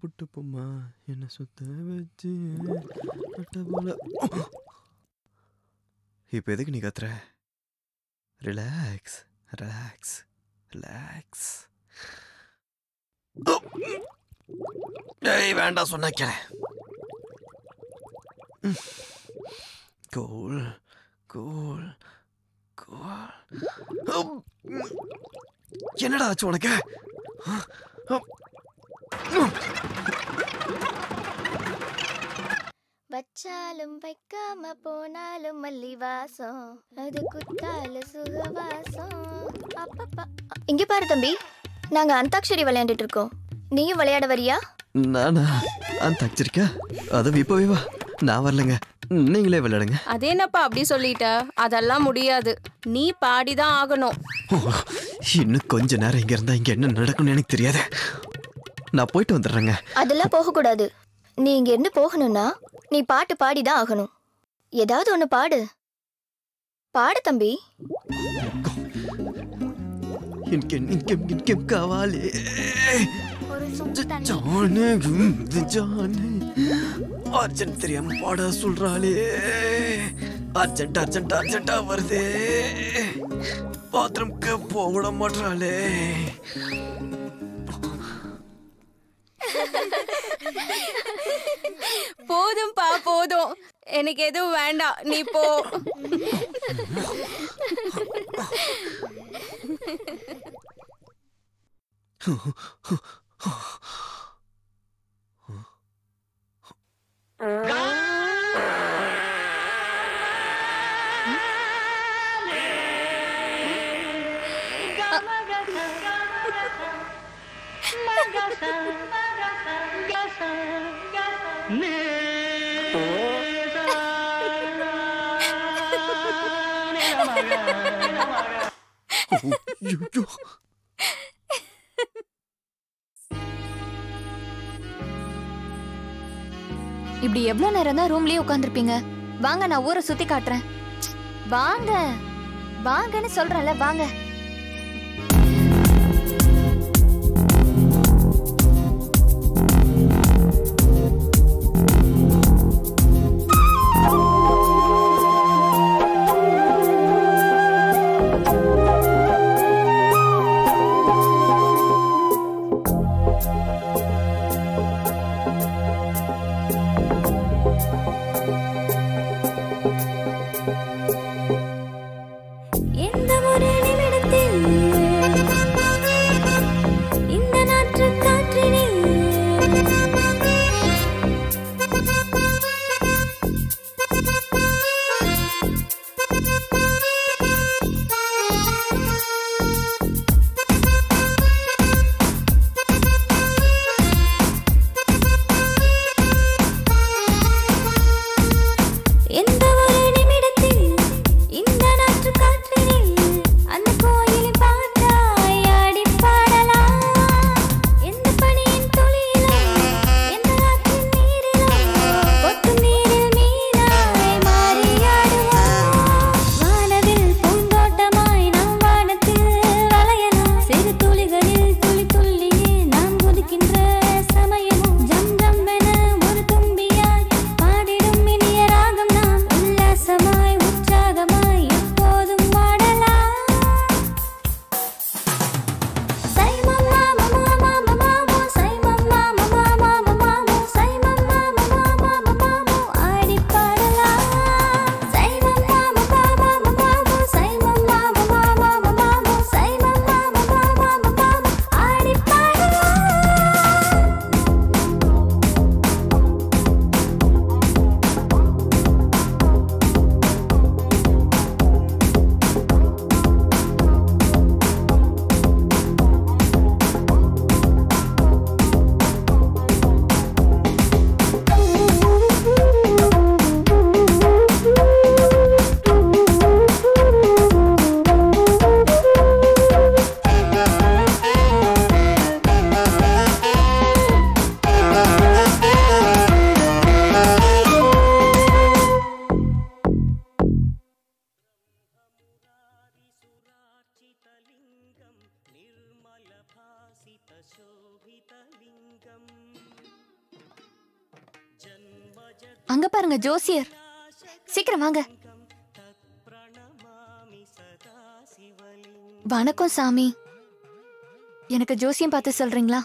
புட்ட பொம்மா என்ன சுத்த வச்சு போல. இப்ப எதுக்கு நீ கத்துற? Relax relax relax. ஏய் வேண்டாம் சொன்னா கேள. Cool cool cool. என்னடா ஆச்சு உனக்கு? வச்சாலும் வைக்காம போனாலும் மல்லி வாசம், அது குத்தால சுகவாசம். அப்பப்பா. இங்க பாரு தம்பி, நாங்க அந்தாக்ஷரி விளையாண்டுட்டு இருக்கோம். நீயும் விளையாட வரியா? நானா அந்தாக்ஷரிக்கா? அது இப்பவே வா. நான் வரலங்க, நீங்களே விளையாடுங்க. அது என்னப்பா அப்படி சொல்லிட்ட? அதெல்லாம் முடியாது, நீ பாடிதான் ஆகணும். இன்னும் கொஞ்ச நேரம் இங்க இருந்தா இங்க என்ன நடக்கும்னு எனக்கு தெரியாது. நான் போயிட்டு வந்துடுறேங்க. அதெல்லாம் போக கூடாது. நீ இங்க இருந்து போகணும்னா நீ பாட்டு பாடிதான் ஆகணும். ஏதாவது ஒண்ணு பாடு. பாடு தம்பி. காவாலே அர்ஜென்ட் தெரியாம பாட சொல்றாளே. அர்ஜென்ட் அர்ஜென்ட் அர்ஜென்டா வருதே. பாத்ரூம்க்கு போட மாட்டாளே. போதும்பா போதும், எனக்கு எதுவும் வேண்டாம், நீ போ. இப்படி எவ்வளவு நேரம் தான் ரூம்லயே உட்கார்ந்திருப்பீங்க? வாங்க, நான் ஊரை சுத்தி காட்டுறேன். வாங்க வாங்கன்னு சொல்றேன்ல, வாங்க. எந்த ஒரு நிமிடம் அங்க பாருங்க ஜோசியர். சீக்கிரம் வாங்க. வணக்கம் சாமி. எனக்கு ஜோசியம் பார்த்து சொல்றீங்களா?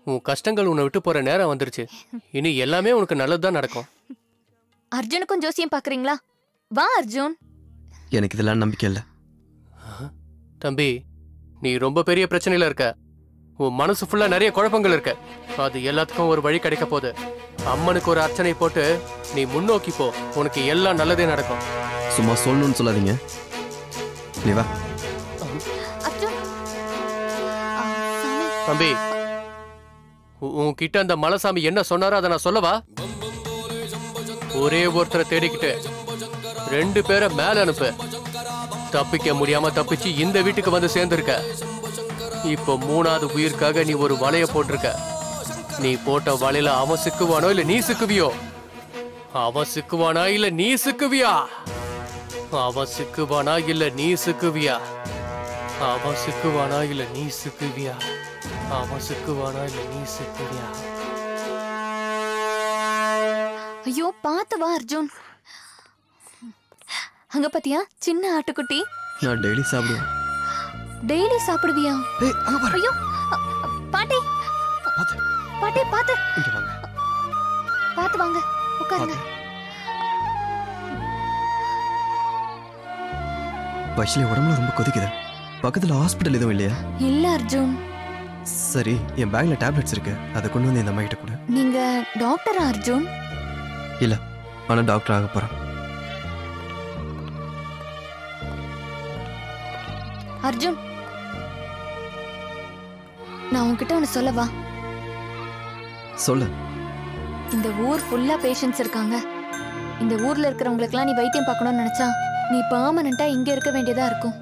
உன் கஷ்டங்கள் உன்னை விட்டு போற நேரம் வந்துருச்சு. இனி எல்லாமே உனக்கு நல்லதுதான் நடக்கும். அர்ஜுனுக்கும் ஜோசியம் பாக்குறீங்களா? வா அர்ஜுன். எனக்கு இதெல்லாம் நம்பிக்கை இல்லை. தம்பி, நீ ரொம்ப பெரிய பிரச்சனையில இருக்க. உன் மனசு ஃபுல்லா நிறைய குழப்பங்கள் இருக்க. அது எல்லாத்துக்கும் ஒரு வழி கிடைக்க போகுது. அம்மனுக்கு ஒரு அர்ச்சனை போட்டு நீ முன்னோக்கி போ. உனக்கு எல்லாம் நல்லதே நடக்கும். சும்மா சொல்லணும்னு சொல்லாதீங்க. நீ வா. அர்ஜுன். தம்பி, உன்கிட்ட அந்த மலைசாமி என்ன சொன்னாரோ அதை நான் சொல்லவா? ஒரே ஒருத்தரை தேடிக்கிட்டு 2 பேரை மேல அனுப்பு. தப்பிக்க முடியாம தப்பிச்சு இந்த வீட்டுக்கு வந்து சேர்ந்திருக்க. இப்போ 3வது உயிருக்காக நீ ஒரு வலைய போட்டிருக்க. நீ போட்ட வலையில அவன் சிக்குவானோ இல்ல நீ சிக்குவியோ? அவன் சிக்குவானா இல்ல நீ சிக்குவியா? அவன் சிக்குவானா இல்ல நீ சிக்குவியா? அவன் சிக்குவானா இல்ல நீ சிக்குவியா? அவன் சிக்குவானா இல்ல நீ சிக்குவியா? ஐயோ பார்த்து வா அர்ஜுன். அங்க பாத்தியா சின்ன ஆட்டுக்குட்டி? நான் டெய்லி சாப்பிடுவேன். டெய்லி சாப்பிடுவியா? ஐயோ பாட்டி பாட்டி பாத்து பாத்து வாங்க உட்காருங்க. வைஷ்லி உடம்புல ரொம்ப கொதிக்குது. பக்கத்துல ஹாஸ்பிட்டல் எதுவும் இல்லையா? இல்ல அர்ஜுன். சரி, என் பேக்ல டேப்லெட்ஸ் இருக்கு. அதை கொண்டு வந்து இந்த அம்மா கிட்ட கொடு. நீங்க டாக்டரா அர்ஜுன்? இல்ல, ஆனா டாக்டர் ஆக போறேன். அர்ஜுன், நான் உன்கிட்ட ஒன்னு சொல்லவா? சொல்லு. இந்த ஊர் ஃபுல்லா பேஷண்ட்ஸ் இருக்காங்க. இந்த ஊர்ல இருக்கிறவங்களுக்குலாம் நீ வைத்தியம் பார்க்கணும்னு நினைச்சா நீ பெர்மனண்டா இங்க இருக்க வேண்டியதா இருக்கும்.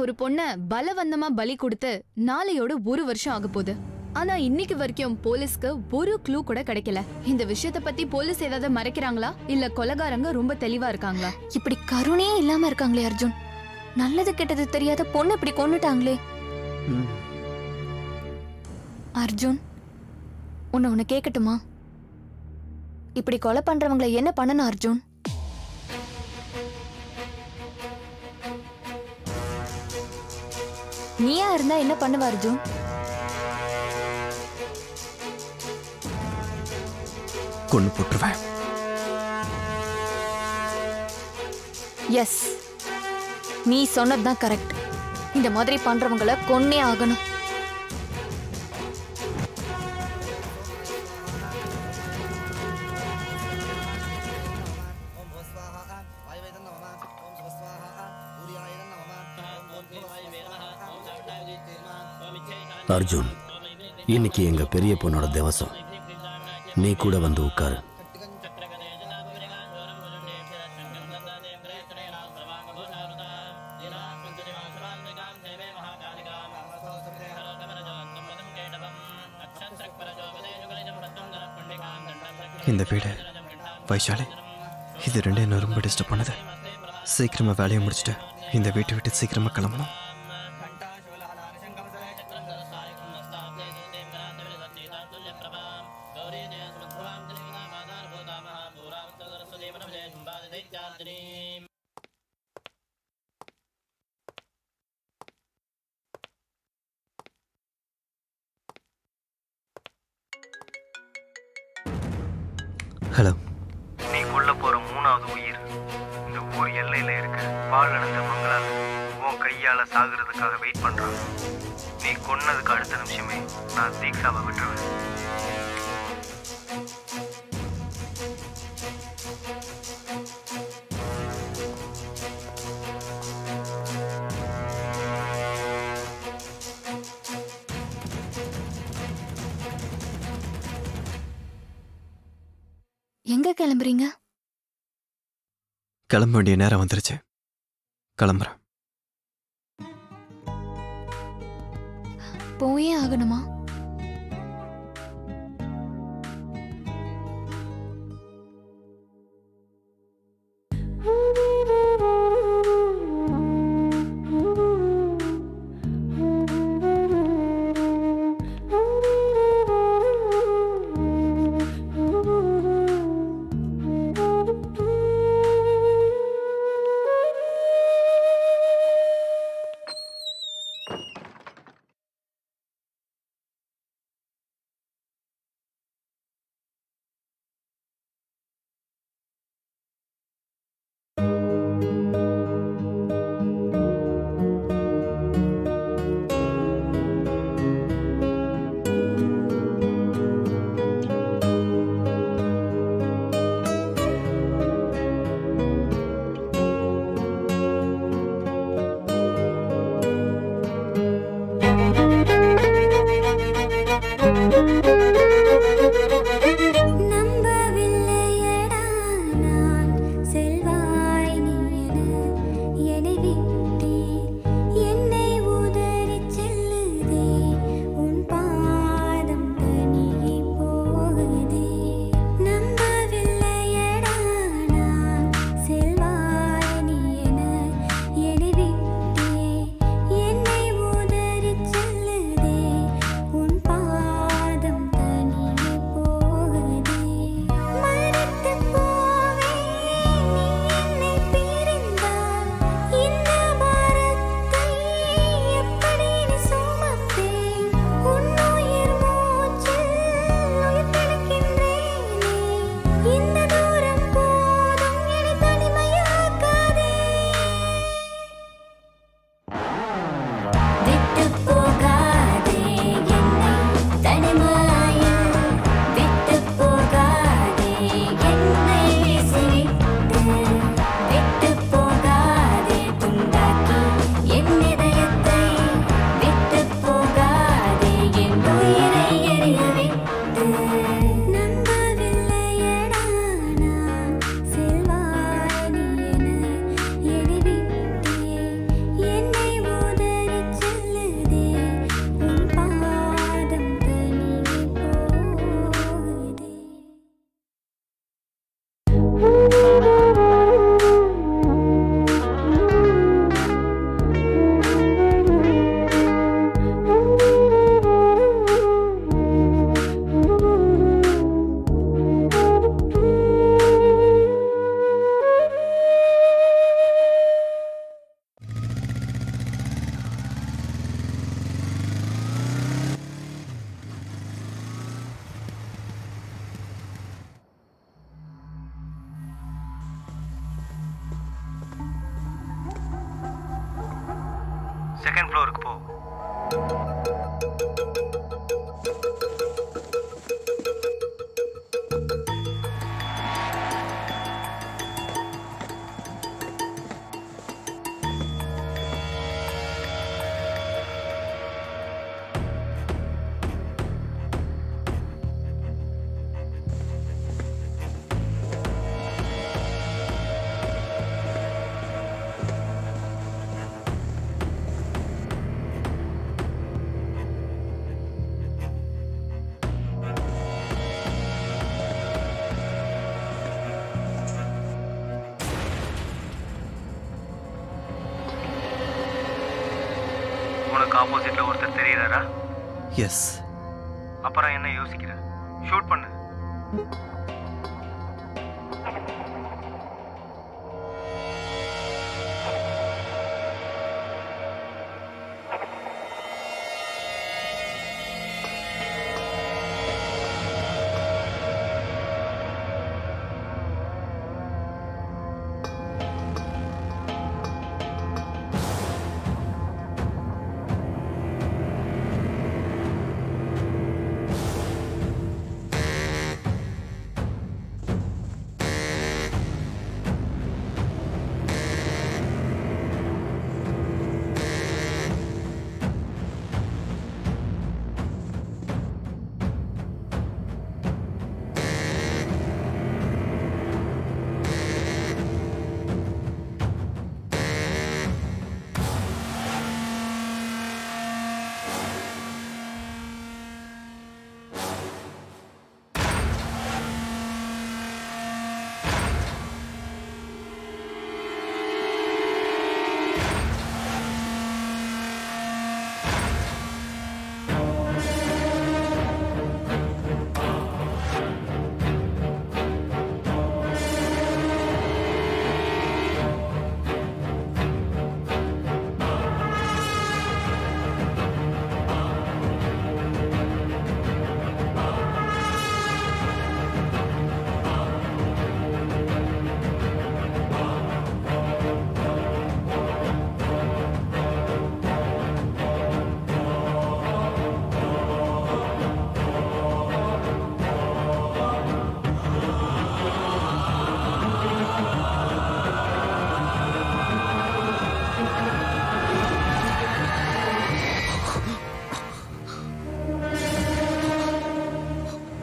ஒரு பொண்ண பலவந்தமா பலி கொடுத்து நாளையோட 1 வருஷம் ஆக போகுது. ஆனா இன்னைக்கு வரைக்கும் போலீஸ்க்கு ஒரு க்ளூ கூட கிடைக்கல. இந்த விஷயத்த பத்தி போலீஸ் ஏதாவது மறைக்கிறாங்களா இல்ல கொலைகாரங்க ரொம்ப தெளிவா இருக்காங்களா? இப்படி கருணையே இல்லாம இருக்காங்களே அர்ஜுன். நல்லது கெட்டது தெரியாத பொண்ணு இப்படி கொன்னுட்டாங்களே. அர்ஜுன், உன்னை கேட்கட்டுமா? இப்படி கொலை பண்றவங்களை என்ன பண்ணணும் அர்ஜுன்? நீயா இருந்தா என்ன பண்ணுவ அர்ஜுன்? கொன்னு போட்டுருவேன். எஸ், நீ சொன்னதுதான் கரெக்ட். இந்த மாதிரி பண்றவங்களை கொன்னே ஆகணும். அர்ஜுன், இன்னைக்கு எங்க பெரிய பொண்ணோட திவசம். நீ கூட வந்து உட்காரு. இந்த வீடு, வைஷாலி, இது 2 என்ன ரொம்ப டிஸ்டர்ப் பண்ணுது. சீக்கிரமா வேலையை முடிச்சுட்டு இந்த வீட்டை விட்டு சீக்கிரமா கிளம்பணும். ஹலோ. நீ கொல்ல போற 3வது உயிர் இந்த ஊர் எல்லையில இருக்க பால் அடைஞ்ச மங்களால உன் கையால சாகுறதுக்காக வெயிட் பண்றான். நீ கொன்னதுக்கு அடுத்த நிமிஷமே நான் தீக்ஷாவை விட்டுருவேன். எங்க கிளம்புறீங்க? கிளம்ப வேண்டிய நேரம் வந்துருச்சு. கிளம்புறேன். போயே ஆகணுமா? செகண்ட் ஃப்ளோருக்கு போ. உனக்கு ஆப்போசிட்ல ஒருத்தர் தெரியுறாரா? எஸ். அப்புறம் என்ன யோசிக்கிற? ஷூட் பண்ணு.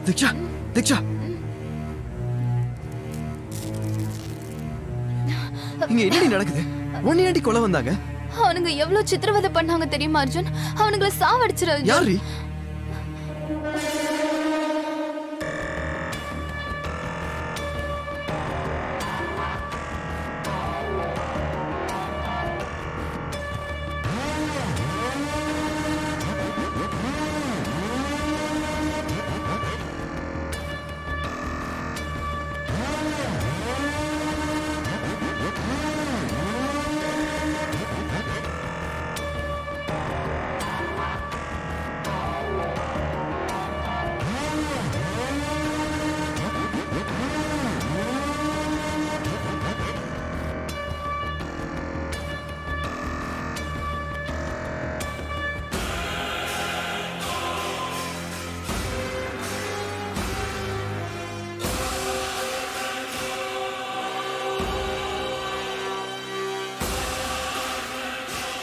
தீக்ஷா தீக்ஷா இங்க என்னடி நடக்குது? உன்னை ஏன்டி கொலை வந்தாங்க? அவனுங்க எவ்வளவு சித்திரவதை பண்ணாங்க தெரியுமா அர்ஜுன்? அவனுங்களை சாவடிச்சிரு அர்ஜுன். யாரு?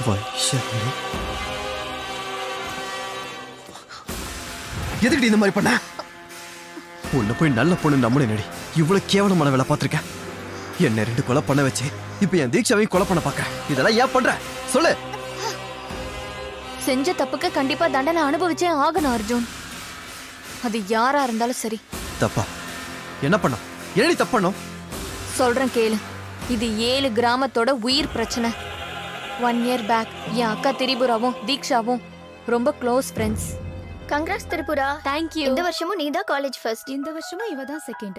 வைஷாலி, எதுக்கு இந்த மாதிரி பண்ண? உன்னை போய் நல்ல பொண்ணு நம்மளே நடி. இவ்வளவு கேவலமான வேலை பார்த்திருக்கேன். என்ன 2 கொலை பண்ண வச்சு இப்ப என் தீக்ஷாவையும் கொலை பண்ண பாக்க. இதெல்லாம் ஏன் பண்ற சொல்லு. செஞ்ச தப்புக்கு கண்டிப்பா தண்டனை அனுபவிச்சே ஆகணும் அர்ஜுன். அது யாரா இருந்தாலும் சரி. தப்பா? என்ன பண்ணோம்? என்னடி தப்பு பண்ணோம்? சொல்றேன் கேளு. இது 7 கிராமத்தோட உயிர் பிரச்சனை. 1 year பேக் என் அக்கா திரிபுராவும் தீக்ஷாவும் ரொம்ப close friends. Congrats Tripura. Thank you. இந்த வருஷமும் நீ தான் காலேஜ் ஃபர்ஸ்ட். இந்த வருஷமும் இவ தான் செகண்ட்.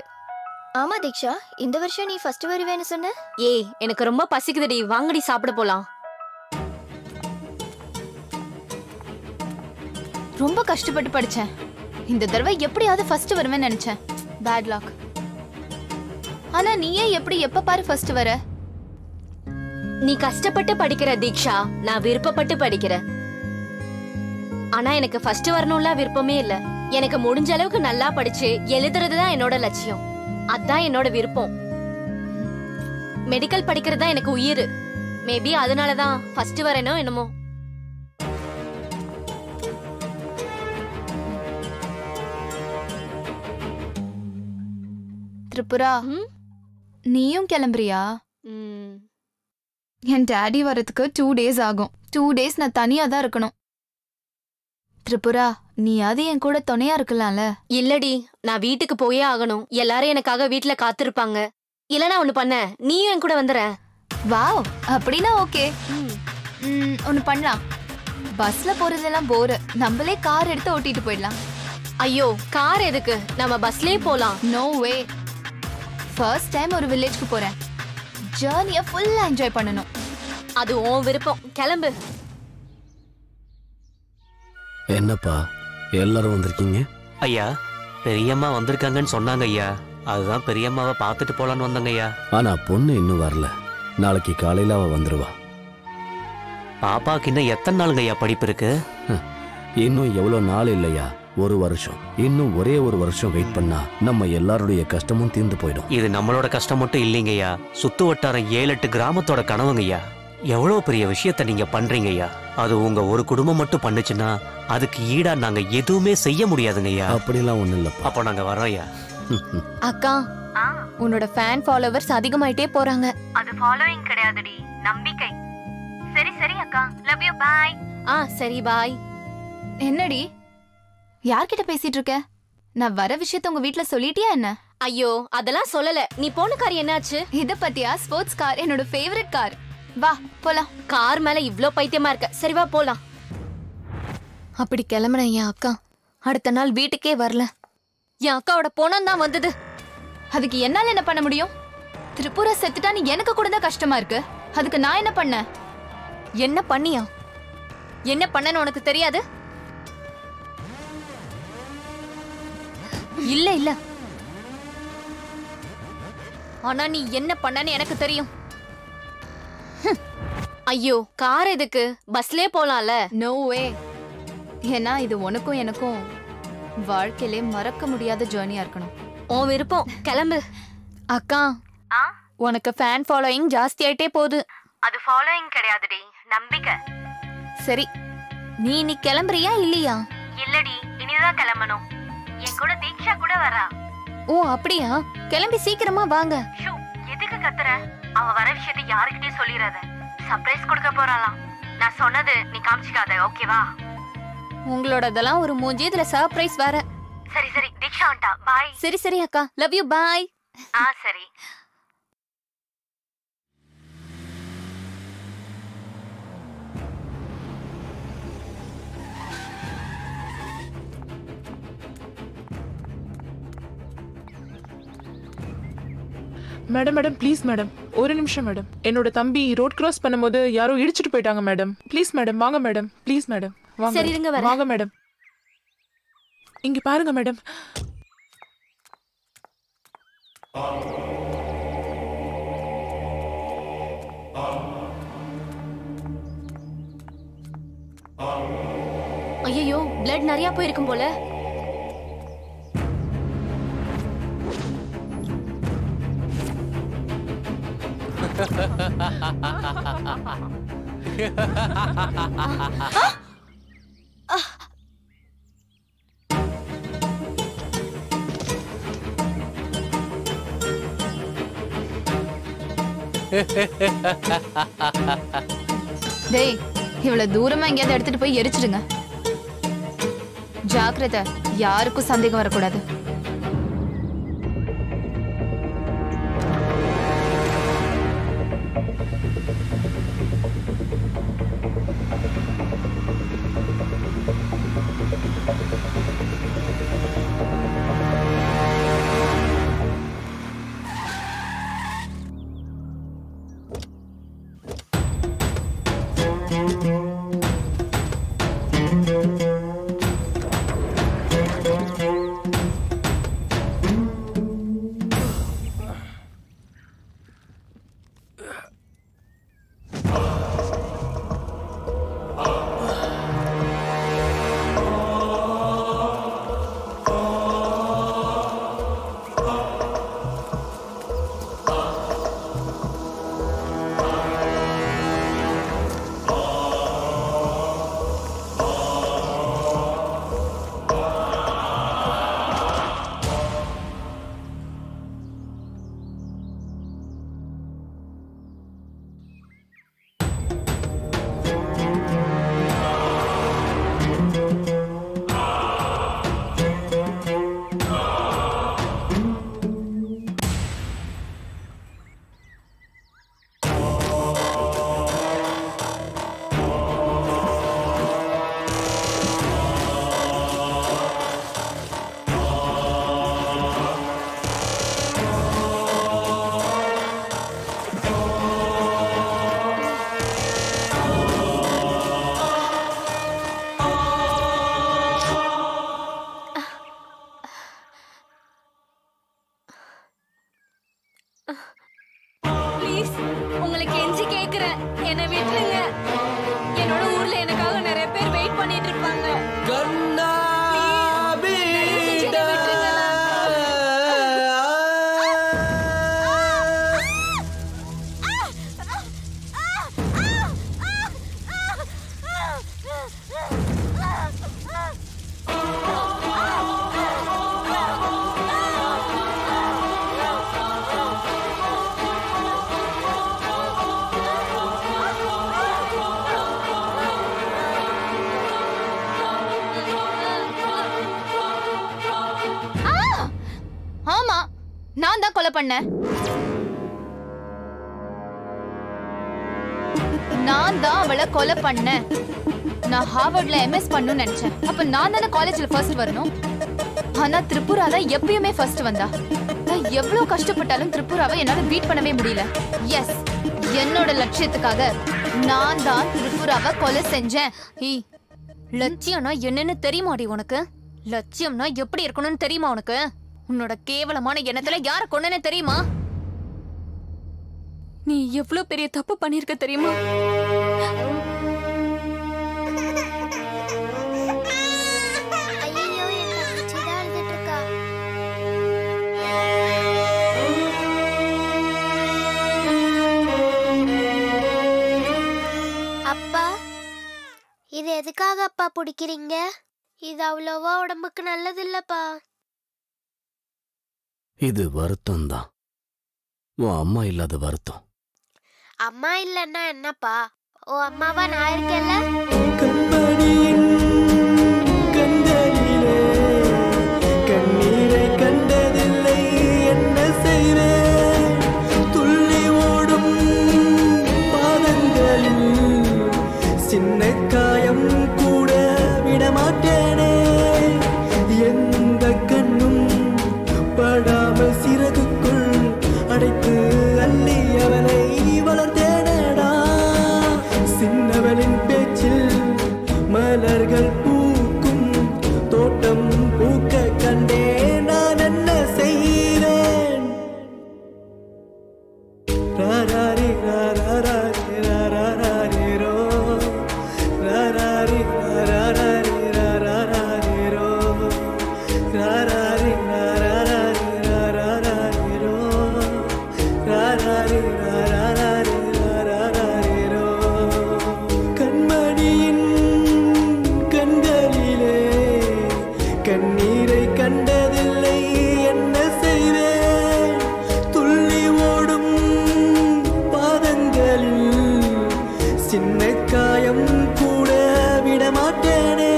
ஆமா தீக்ஷா, இந்த வருஷம் நீ ஃபர்ஸ்ட் வருவேன்னு சொன்ன. ஏய், எனக்கு ரொம்ப பசிக்குதுடி, வாங்கடி சாப்பிட போலாம். ரொம்ப கஷ்டப்பட்டு படிச்சேன். இந்த தடவை எப்படியாவது ஃபர்ஸ்ட் வருவேன்னு நினைச்சேன். Bad luck. ஆனா நீயே எப்படி எப்ப பாரு ஃபர்ஸ்ட் வர? நீ கஷ்டப்பட்டு படிக்கிற தீக்ஷா, நான் விருப்பப்பட்டு படிக்கிறேன். ஆனா எனக்கு ஃபர்ஸ்ட் வரணும்ல விருப்பமே இல்ல. எனக்கு முடிஞ்ச அளவுக்கு நல்லா படிச்சு எழுதுறதுதான் என்னோட லட்சியம். அதான் என்னோட விருப்பம். மெடிக்கல் படிக்கிறது தான் எனக்கு உயிர். மேபி அதனாலதான் ஃபர்ஸ்ட் வரேனோ என்னமோ. திரிபுரா, நீயும் கிளம்புறியா? என் டாடி வரதுக்கு 2 days ஆகும். 2 days நான் தனியா தான் இருக்கணும். திரிபுரா, நீயாவது என் கூட துணையா இருக்கலாம்ல? இல்லடி, நான் வீட்டுக்கு போயே ஆகணும். எல்லாரும் எனக்காக வீட்டுல காத்திருப்பாங்க. இல்லனா ஒண்ணு பண்ண, நீயும் என் கூட வந்துற. வாவ், அப்படின்னா ஓகே. ஒன்னு பண்ணலாம். பஸ்ல போறதெல்லாம் போர். நம்மளே கார் எடுத்து ஓட்டிட்டு போயிடலாம். ஐயோ, கார் எதுக்கு? நம்ம பஸ்லயே போலாம். நோ வே. ஃபர்ஸ்ட் டைம் ஒரு வில்லேஜ்க்கு போறேன். ஜர்னியை ஃபுல்லா என்ஜாய் பண்ணணும். அது உன் விருப்பம். கிளம்பு. என்னப்பா எல்லாரும் வந்திருக்கீங்க? ஐயா, பெரியம்மா வந்திருக்காங்கன்னு சொன்னாங்க ஐயா. அதுதான் பெரியம்மாவை பார்த்துட்டு போலான்னு வந்தாங்க ஐயா. ஆனா பொண்ணு இன்னும் வரல. நாளைக்கு காலையில அவ வந்துருவா. பாப்பாக்கு இன்னும் எத்தனை நாளுங்க ஐயா படிப்பு இருக்கு? இன்னும் எவ்வளவு நாள் இல்லையா? 1 வருஷம். இன்னும் ஒரே 1 வருஷம் வெயிட் பண்ணா நம்ம எல்லாருடைய கஷ்டமும் தீர்ந்து போயிடும். இது நம்மளோட கஷ்டம் மட்டும் இல்லைங்க ஐயா. சுத்து வட்டாரம் 7-8 கிராமத்தோட கனவுங்க ஐயா. எவ்வளவு பெரிய விஷயத்த நீங்க பண்றீங்க ஐயா. அது உங்க ஒரு குடும்பம் மட்டும் பண்ணுச்சுன்னா அதுக்கு ஈடா நாங்க எதுவுமே செய்ய முடியாதுங்க ஐயா. அப்படிலாம் ஒண்ணு இல்ல. அப்போ நாங்க வரோம் ஐயா. அக்கா, உன்னோட ஃபேன் ஃபாலோவர்ஸ் அதிகமாயிட்டே போறாங்க. அது ஃபாலோயிங் கிடையாதுடி, நம்பிக்கை. சரி சரி அக்கா, லவ் யூ, பை. சரி பாய். என்னடி யார்கிட்ட பேசிட்டு இருக்க? நான் வர விஷயத்த உங்க வீட்ல சொல்லிட்டியா என்ன? ஐயோ, அதெல்லாம் சொல்லல. நீ போன கார் என்னாச்சு? இத பத்தியா? ஸ்போர்ட்ஸ் கார், என்னோட ஃபேவரட் கார். வா போலாம். கார் மேல இவ்ளோ பைத்தியமா இருக்க. சரி வா போலாம். அப்படி கிளம்புன என் அக்கா அடுத்த நாள் வீட்டுக்கே வரல. என் அக்காவோட போனம் தான் வந்தது. அதுக்கு என்னால என்ன பண்ண முடியும்? திரிபுரா செத்துட்டான்னு எனக்கு கூட தான் கஷ்டமா இருக்கு. அதுக்கு நான் என்ன பண்ண? என்ன பண்ணியா? என்ன பண்ணன்னு உனக்கு தெரியாது? இல்ல இல்ல, ஆனா நீ என்ன பண்ணன்னு எனக்கு தெரியும். ஐயோ, கார் எதுக்கு? பஸ்லயே போலாம்ல. No way. ஏன்னா இது உனக்கும் எனக்கும் வாழ்க்கையிலே மறக்க முடியாத ஜர்னியா இருக்கணும். உன் விருப்பம். கிளம்பு. அக்கா, உனக்கு ஃபேன் ஃபாலோயிங் ஜாஸ்தி ஆயிட்டே போகுது. அது ஃபாலோயிங் கிடையாதுடி, நம்பிக்கை. சரி, நீ கிளம்புறியா இல்லையா? இல்லடி, இனிதான் கிளம்பணும். என் கூட தீக்ஷா கூட வரா. ஓ அப்படியா? கிளம்பி சீக்கிரமா வாங்க. எதுக்கு கத்துற? அவ வர விஷயத்தை யாருக்கிட்டயும் சொல்லிடாத. சர்ப்ரைஸ் கொடுக்க போறாளாம். நான் சொன்னது நீ காமிச்சிக்காத, ஓகேவா? உங்களோடதெல்லாம் ஒரு மூஞ்சி, இதுல சர்ப்ரைஸ் வேற. சரி சரி, தீக்ஷா வந்துட்டா. பாய். சரி அக்கா, லவ் யூ, பாய். சரி. மேடம் மேடம் ப்ளீஸ் மேடம், ஒரு நிமிஷம் மேடம். என்னோட தம்பி ரோட் கிராஸ் பண்ணும்போது யாரோ இடிச்சிட்டு போயிட்டாங்க மேடம். ப்ளீஸ் மேடம், வாங்க மேடம், ப்ளீஸ் மேடம், வாங்க. சரி இருங்க வரேன். வாங்க மேடம், இங்க பாருங்க மேடம். ஐயோ, பிளட் நிறைய போயிருக்கும் போல. டேய், இவ்வளவு தூரமா எங்கேயாவது எடுத்துட்டு போய் எரிச்சிடுங்க. ஜாக்கிரதை, யாருக்கும் சந்தேகம் வரக்கூடாது. ப்ளீஸ், உங்களுக்கு கெஞ்சி கேக்குறேன், என்ன விட்டுருங்க. என்னோட ஊர்ல எனக்காக நிறைய பேர் வெயிட் பண்ணிட்டு இருப்பாங்க. ஆமா, நான் தான் கொலை பண்ணேன். நான் தான் அவளை கொலை பண்ணேன். நான் ஹார்வர்ட்ல எம்எஸ் பண்ணணும்னு நினைச்சேன். அப்ப நான் தானே காலேஜ்ல ஃபர்ஸ்ட் வரணும். ஆனா திரிபுரா தான் எப்பயுமே ஃபர்ஸ்ட் வந்தா. நான் எவ்வளவு கஷ்டப்பட்டாலும் திரிபுராவை என்னால பீட் பண்ணவே முடியல. எஸ், என்னோட லட்சியத்துக்காக நான் தான் திரிபுராவை கொலை செஞ்சேன். லட்சியம்னா என்னன்னு தெரியுமாடி உனக்கு? லட்சியம்னா எப்படி இருக்கணும்னு தெரியுமா உனக்கு? உன்னோட கேவலமான எண்ணத்துல யார கொன்னேன்னு தெரியுமா? நீ எவ்வளவு பெரிய தப்பு பண்ணிருக்க தெரியுமா? அப்பா, இது எதுக்காக அப்பா பிடிக்கிறீங்க? இது அவ்வளவா உடம்புக்கு நல்லது இல்லப்பா. இது வருத்தம் தான். உன் அம்மா இல்லாத வருத்தம். அம்மா இல்லன்னா என்னப்பா? ஓ அம்மாவா நான் இருக்கேன்ல. கண்மணியின் கண்களிலே கண்ணீரை கண்டதில்லை, என்ன செய்வேன்? துள்ளி ஓடும் பாதங்களில் சின்ன காயம் கூட விடமாட்டேனே. எந்த கண்ணும் படாமல் சிறகுக்குள் அடைத்து அள்ளி அவனை வளர்த்தேனடா. சின்னவளின் பேச்சில் மலர்கள் பூக்கும் தோட்டம் பூக்க கண்டேன், நான் என்ன செய்வேன்? ராராரி ராராரி ராராரிரோ, ராராரி ராராரி ராராரிரோ, ராராரி ராராரி ராராரிரோ, ராராரி ராராரி ராராரிரோ. கண்மணியின் கண்களிலே கண்ணீரை கண்டதில்லை, என்ன செய்வேன்? துள்ளி ஓடும் பாதங்களில் சின்ன காயம் கூட விடமாட்டேனே.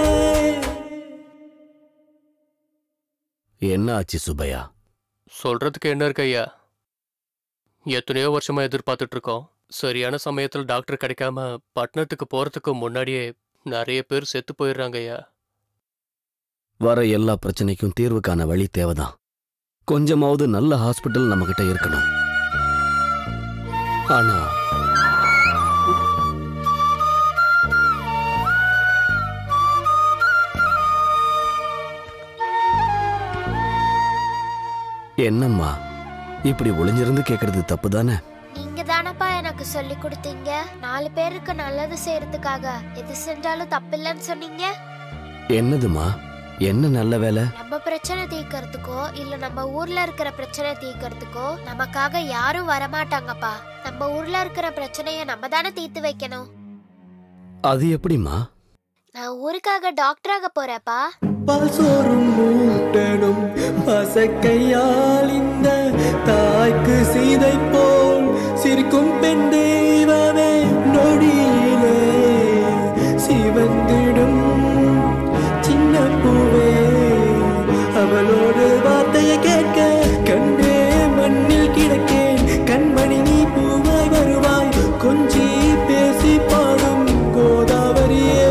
என்ன ஆச்சு சுப்பையா? சொல்றதுக்கு என்ன இருக்கு ஐயா? எத்தனையோ வருஷமா எதிர்பார்த்துட்டு இருக்கோம். சரியான சமயத்தில் டாக்டர் கிடைக்காம பட்டணத்துக்கு போறதுக்கு முன்னாடியே நிறைய பேர் செத்து போயிடுறாங்க ஐயா. வர எல்லா பிரச்சனைக்கும் தீர்வு காண வழி தேவைதான். கொஞ்சமாவது நல்ல ஹாஸ்பிட்டல் நம்ம கிட்ட இருக்கணும். ஆனா என்னம்மா இப்படி ஒளிஞ்சிருந்து கேக்குறது தப்பு தானே? நீங்க தானப்பா எனக்கு சொல்லி கொடுத்தீங்க, 4 பேருக்கு நல்லது செய்யறதுக்காக எது செஞ்சாலும் தப்பில்லைன்னு சொன்னீங்க. என்னதுமா? என்ன நல்ல வேலை? நம்ம பிரச்சனை தீர்க்கறதுக்கோ இல்ல நம்ம ஊர்ல இருக்கிற பிரச்சனை தீர்க்கறதுக்கோ நமக்காக யாரும் வரமாட்டாங்கப்பா. நம்ம ஊர்ல இருக்கிற பிரச்சனைய நம்ம தானே தீர்த்து வைக்கணும். அது எப்படிமா? நான் ஊருக்காக டாக்டராக போறேப்பா. பால் சோறும் மூட்டனும் பசக்கையால் இந்த தாய்க்கு சீதை போல் சிரிக்கும் பெண் தெய்வமே நொடியிலே சிவந்திடும் சின்ன பூவே. அவளோடு வார்த்தையை கேட்க கண்டே மண்ணில் கிடக்கேன். கண்மணி நீ பூவாய் வருவாய், கொஞ்சி பேசி பாடும் கோதாவரியே.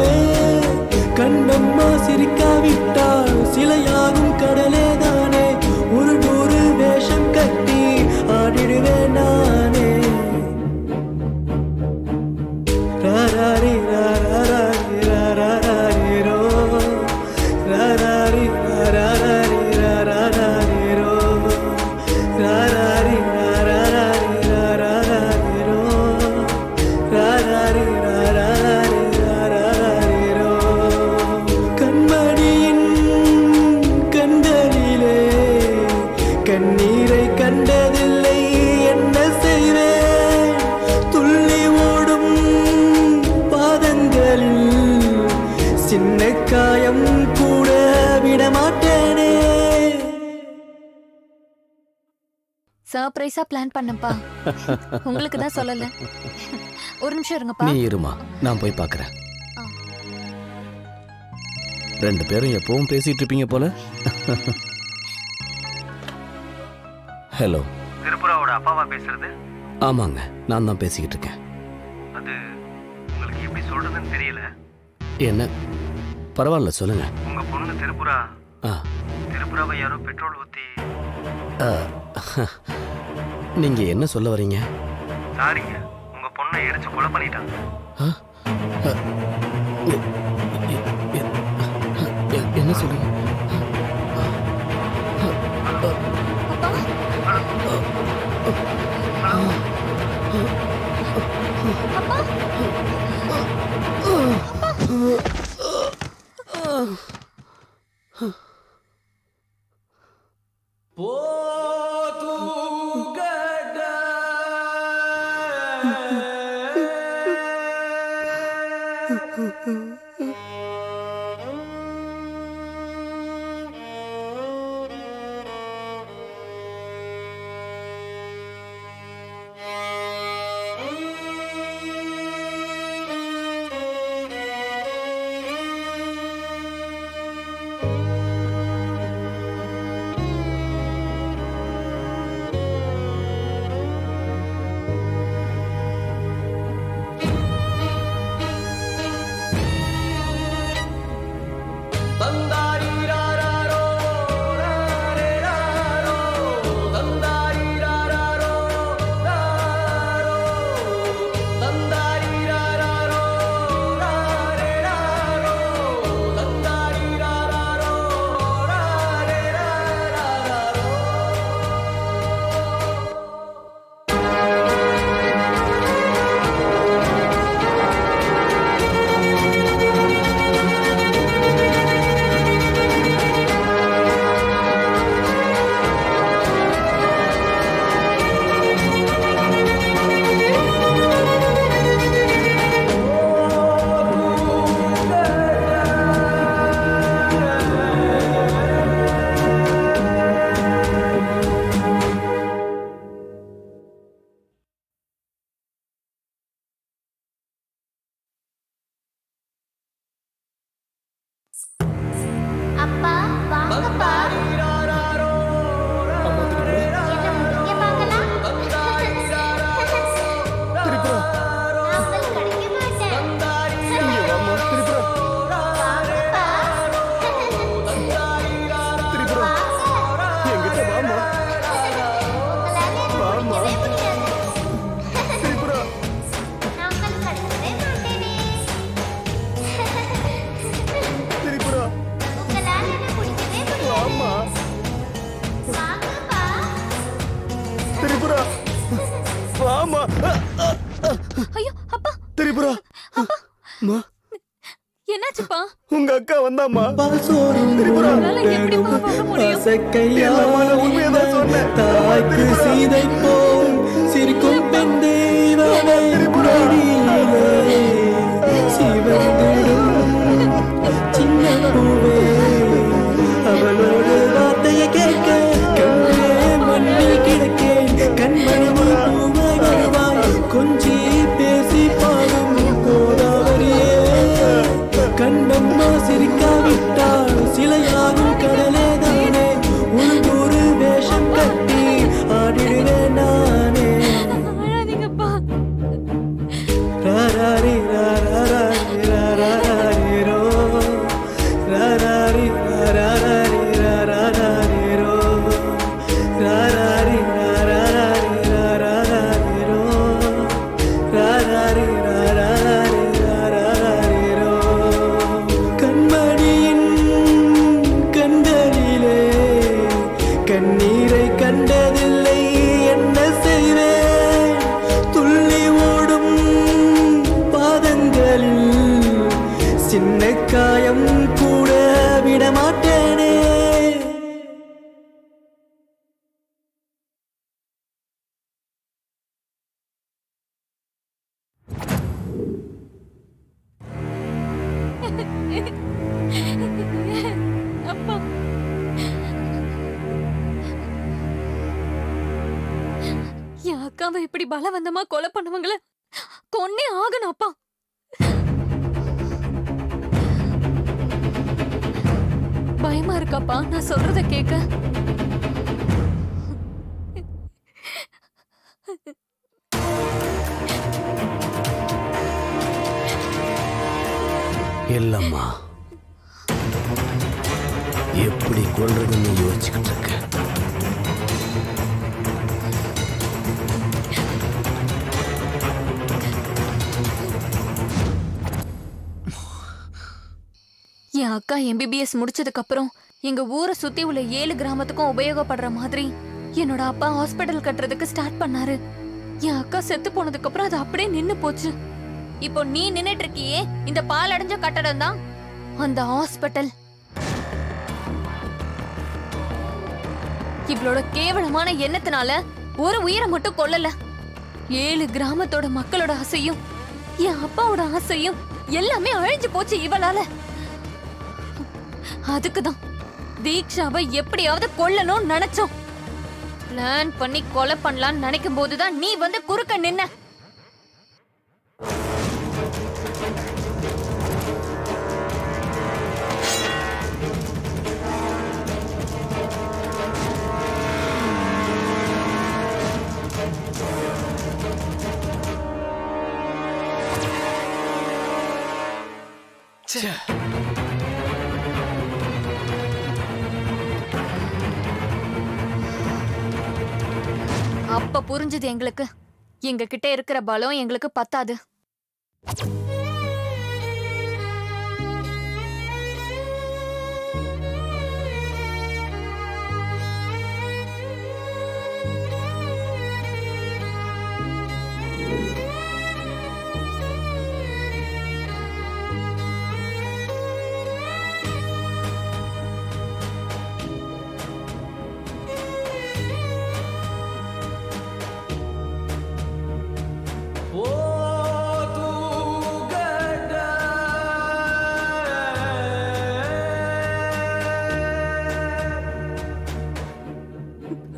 கண்ணம்மா சிரிக்காவிட்டால் சிலையாகும் கடலே தானே. ஒரு 100 வேஷம் கட்டி ஆடிடுவேன் நானே. ராராரி ராராரி ராராரிரோ, ராராரி ராராரி ராராரிரோ, ராராரி ராராரி ராராரிரோ, ராராரி ராராரி ராராரிரோ. கண்மணியின் கண்களிலே கண்ணீரை கண்டதில்லை, என்ன செய்வேன்? துள்ளி ஓடும் பாதங்களில் சின்ன காயம் கூட விடமாட்டேனே. சர்ப்ரைஸா பிளான் பண்ணப்பா. உங்களுக்கு தான் சொல்லல. ஒரு நிமிஷம் இருங்கப்பா. நீ இருமா, நான் போய் பார்க்கறேன். 2 பேரும் எப்பவும் பேசிட்டு இருப்பீங்க போல. ஹலோ, திருப்புராவோட அப்பாவா பேசுறது? ஆமாங்க, நான் தான் பேசிக்கிட்டு இருக்கேன். அது உங்களுக்கு எப்படி சொல்றதுன்னு தெரியல. என்ன? பரவாயில்ல, சொல்லுங்க. உங்க பொண்ணு திருப்புராவை யாரோ பெட்ரோல் ஊத்தி. நீங்க என்ன சொல்ல வரீங்க? சாரிங்க, உங்க பொண்ணை எரிச்சு கொலை பண்ணிட்டாங்க. என்ன சொல்லுங்க? ஐயோ அப்பா திரிபுரா அம்மா என்னாச்சுப்பா உங்க அக்கா வந்தாம்மா திரிபுரா எப்படி போக முடியும் உண்மையதான் சொன்னேன் தாய்க்கு சீதை போல் சிரிக்கும் பெண் தெய்வமே சிவந்திடும் சின்ன பூவே அவளோட வார்த்தையை கேட்க கண்ணே மண்ணில் கிடக்கேன் கண்மணி பூவாய் வருவாய் கொஞ்சி பேசி பாடும் கோதாவரியே கண்ணம்மா சிரிக்காவிட்டால் சிலையாகும் கடலே தானே ஒரு வேஷம் கட்டி ஆடிடுவேன் நானே ராராரி ராராரி ராராரி ரோ ராராரி ராராரி ராராரி ரோ ராராரி ராராரி ராராரி ரோ ராராரி ராராரி ராராரி ரோ கண்மணியின் கண்களிலே கண்ணீரை கண்டதில்லை என்ன செய்வேன் துள்ளி ஓடும் பாதங்களில் சின்ன காயம் கூட விடமாட்டேனே அப்பா என் அக்காவை இப்படி பலவந்தமா கொலை பண்ணவங்கள கொன்னே ஆகணும் அப்பா. பயமா இருக்காப்பா நான் சொல்றத கேட்க. இல்லம்மா, எப்படி கொல்றதுன்னு யோசிச்சுக்கிட்டு இருக்க. என் அக்கா MBBS முடிச்சதுக்கு அப்புறம் எங்க ஊரை சுத்தி உள்ள 7 கிராமத்துக்கும் உபயோகப்படுற மாதிரி என்னோட அப்பா ஹாஸ்பிட்டல் கட்டுறதுக்கு ஸ்டார்ட் பண்ணாரு. என் அக்கா செத்து போனதுக்கு அப்புறம் அது அப்படியே நின்னு போச்சு. இப்போ நீ நின்னுட்டு இருக்கியே இந்த பால் அடைஞ்ச கட்டடம் தான் அந்த ஹாஸ்பிட்டல். இவளோட கேவலமான எண்ணத்தினால ஒரு உயிரை மட்டும் கொல்லல, 7 கிராமத்தோட மக்களோட ஆசையும் என் அப்பாவோட ஆசையும் எல்லாமே அழிஞ்சு போச்சு இவளால. அதுக்குதான் தீக்ஷாவை எப்படியாவது கொல்லணும்னு நினைச்சோம். பிளான் பண்ணி கொலை பண்ணலாம்னு நினைக்கும் போதுதான் நீ வந்து குறுக்க நின்ன. அப்ப புரிஞ்சது எங்களுக்கு, எங்க கிட்ட இருக்கிற பலம் எங்களுக்கு பத்தாது.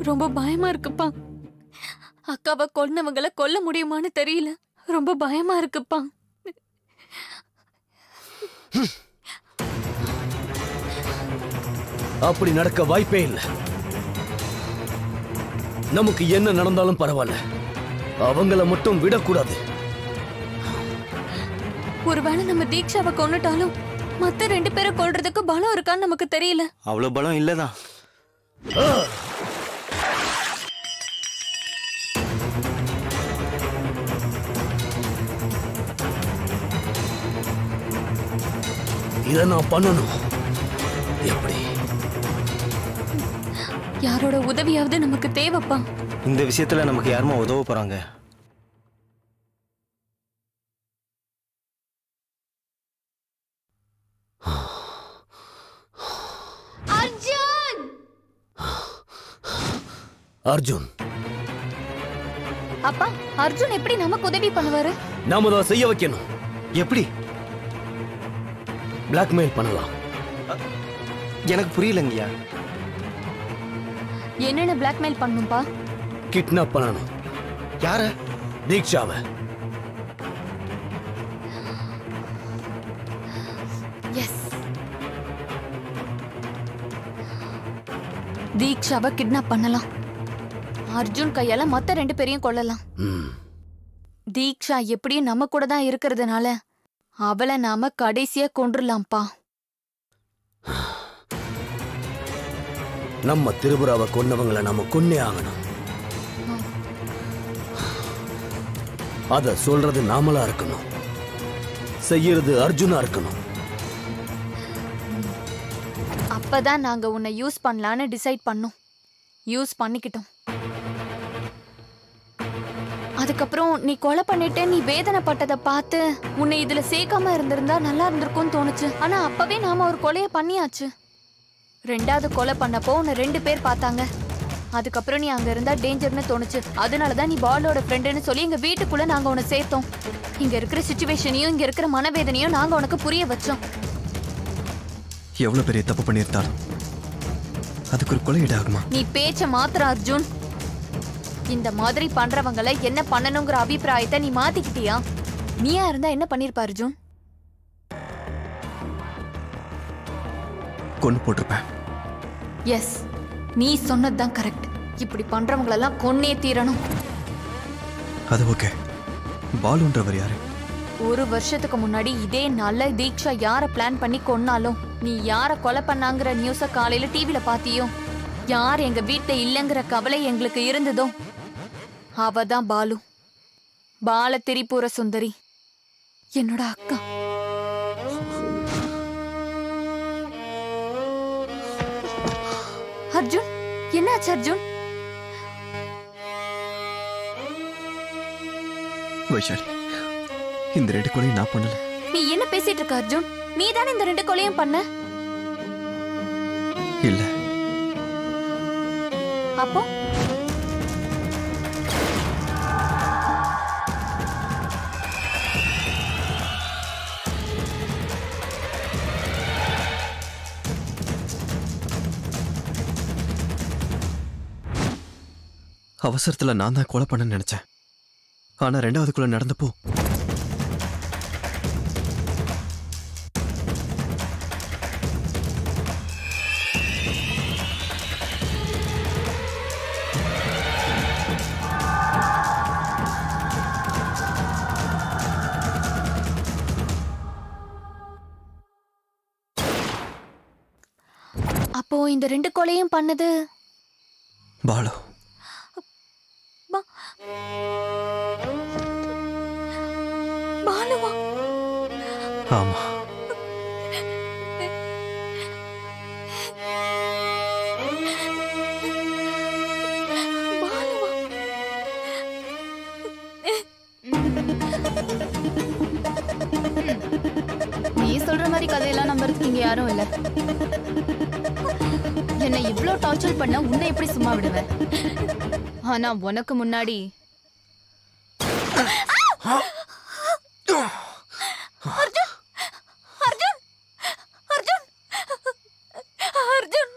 ரொம்ப பயமா இருக்குப்பா. அக்காவை கொன்னவங்களை கொல்ல முடியுமான்னு தெரியல. ரொம்ப பயமா இருக்குப்பா. அப்படி நடக்க வாய்ப்பே இல்லை. நமக்கு என்ன நடந்தாலும் பரவாயில்ல, அவங்கள மட்டும் விடக்கூடாது. ஒருவேளை நம்ம தீக்ஷாவை கொன்னுட்டாலும் மத்த 2 பேரை கொல்றதுக்கு பலம் இருக்கான்னு நமக்கு தெரியல. அவ்வளவு பலம் இல்லதான். இதை நான் பண்ணணும். எப்படி? யாரோட உதவியாவது நமக்கு தேவைப்பா. இந்த விஷயத்துல நமக்கு யாருமா உதவ போறாங்க? அர்ஜுன்! அர்ஜுன் அப்பா, அர்ஜுன் எப்படி நமக்கு உதவி பண்ணுவாரு? நாம தான் செய்ய வைக்கணும். எப்படி? பிளாக்மெயில் பண்ணலாம். எனக்கு புரியலங்கய்யா. என்னென்ன பிளாக்மெயில் பண்ணும்பா? கிட்னாப் பண்ணணும். யார? தீக்ஷாவை. எஸ், தீக்ஷாவை கிட்னாப் பண்ணலாம். அர்ஜுன் கையால மத்த 2 பேரையும் கொல்லலாம். தீக்ஷா எப்படியும் நம்ம கூட தான் இருக்கிறதுனால அவளை நாம கடைசியா கொன்றுலாம்ப்பா. நம்ம திரிபுராவை கொன்னவங்களை நாம கொன்னே ஆகணும். அத சொல்றது நாமளா இருக்கணும், செய்யறது அர்ஜுனா இருக்கணும். அப்பதான் நாங்க உன்னை யூஸ் பண்ணலான்னு டிசைட் பண்ணோம். யூஸ் பண்ணிக்கிட்டோம். அதுக்கப்புறம் நீ கொலை பண்ணிட்டு நீ வேதனைப்பட்டதை பார்த்து உன்னை இதுல சேர்க்காம இருந்திருந்தா நல்லா இருந்திருக்கும்னு தோணுச்சு. ஆனா அப்பவே நாம ஒரு கொலைய பண்ணியாச்சு. 2வது கொலை பண்ணப்போ உன்னை 2 பேர் பார்த்தாங்க. அதுக்கப்புறம் நீ அங்க இருந்தா டேஞ்சர்னு தோணுச்சு. அதனாலதான் நீ பாலோட ஃப்ரெண்டுன்னு சொல்லி எங்க வீட்டுக்குள்ள நாங்க உன்னை சேர்த்தோம். இங்க இருக்கிற சிச்சுவேஷனையும் இங்க இருக்கிற மனவேதனையும் நாங்க உனக்கு புரிய வச்சோம். எவ்வளவு பெரிய தப்பு பண்ணியிருந்தாலும் அதுக்கு ஒரு கொலை ஈடாகுமா? நீ பேச்ச மாத்திர அர்ஜுன். இந்த மாதிரி பண்றவங்களை என்ன பண்ணணுங்கிற அபிப்பிராயத்தை நீ மாத்திக்கிட்டியா? நீயா இருந்தா என்ன பண்ணிருப்ப அர்ஜுன்? கொன்னு போட்டிருப்பேன். எஸ், நீ சொன்னதுதான் கரெக்ட். இப்படி பண்றவங்களெல்லாம் கொன்னே தீரணும். அது ஓகே. பாலுன்றவர் யாரு? 1 வருஷத்துக்கு முன்னாடி இதே நாள்ல தீக்ஷா யார பிளான் பண்ணி கொன்னாலும் நீ யார கொலை பண்ணாங்கிற நியூஸ காலையில டிவில பாத்தியோ, யார் எங்க வீட்டுல இல்லங்கிற கவலை எங்களுக்கு இருந்ததோ அவதான் பாலு. பால திரிபுர சுந்தரி, என்னோட அக்கா. அர்ஜுன், என்னாச்சு அர்ஜுன்? வைஷாலி, இந்த 2 கொலையும் நான் பண்ணல. நீ என்ன பேசிட்டு இருக்க அர்ஜுன்? நீ தானே இந்த 2 கொலையும் பண்ண? இல்ல. அப்போ அவசரத்துல நான் தான் கொலை பண்ண நினைச்சேன். ஆனா 2வது கொலை நடந்தப்போ அப்போ இந்த 2 கொலையும் பண்ணது பாலு. பாலுவா? ஆமா. நீ சொல்ற மாதிரி கதையெல்லாம் நம்புறதுக்கு இங்க யாரும் இல்ல. என்னை இவ்ளோ டார்ச்சர் பண்ண உன்னை எப்படி சும்மா விடுவேன்? ஆனா உனக்கு முன்னாடி அர்ஜுன், அர்ஜுன், அர்ஜுன், அர்ஜுன்.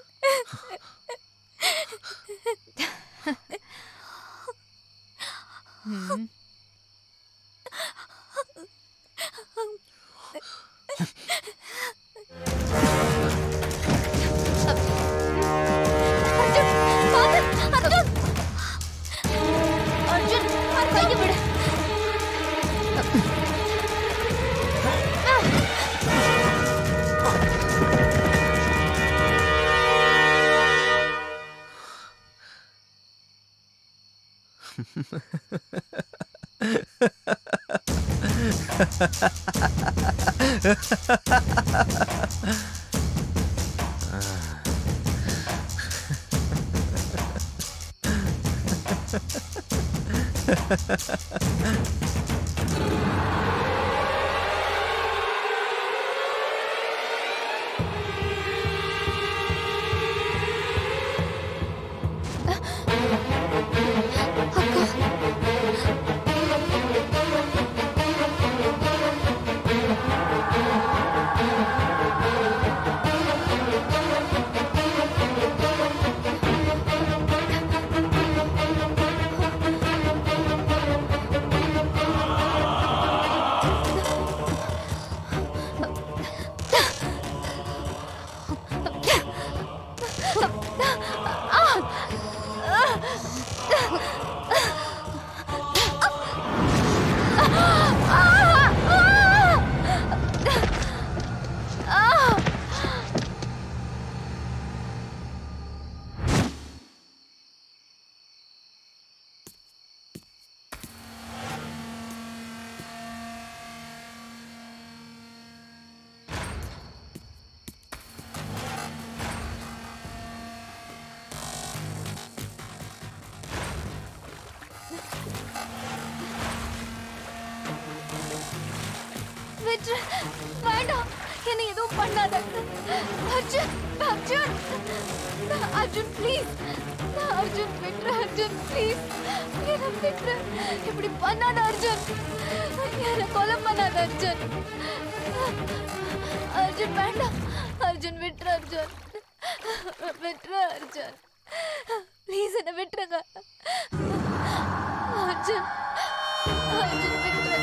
வேண்டாம், என்ன எதுவும் பண்ணாத. அர்ஜுன், அர்ஜுன், அர்ஜுன் ப்ளீஸ், அர்ஜுன் விட்டுரு, அர்ஜுன் ப்ளீஸ், என்ன விட்டுரு. இப்படி பண்ணாத அர்ஜுன், என்ன கொலை பண்ணாத அர்ஜுன். அர்ஜுன் வேண்டாம், அர்ஜுன் விட்டுரு, அர்ஜுன் விட்டுரு, அர்ஜுன் ப்ளீஸ் என்ன விட்டுருங்க. அர்ஜுன், அர்ஜுன் விட்டுரு.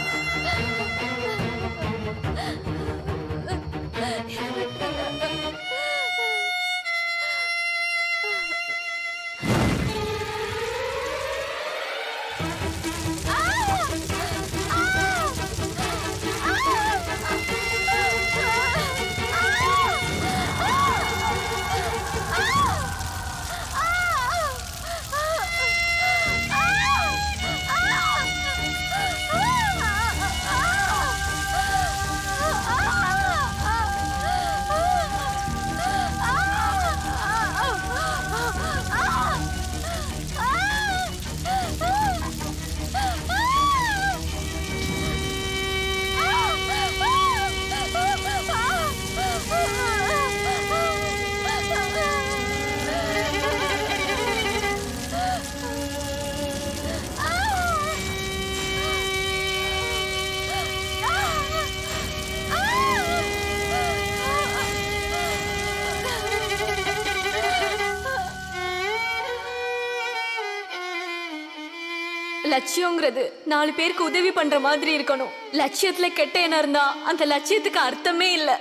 லட்சியங்கிறது 4 பேருக்கு உதவி பண்ற மாதிரி இருக்கணும். லட்சியத்துல கெட்ட எண்ணம் இருந்தா அந்த லட்சியத்துக்கு அர்த்தமே இல்லை.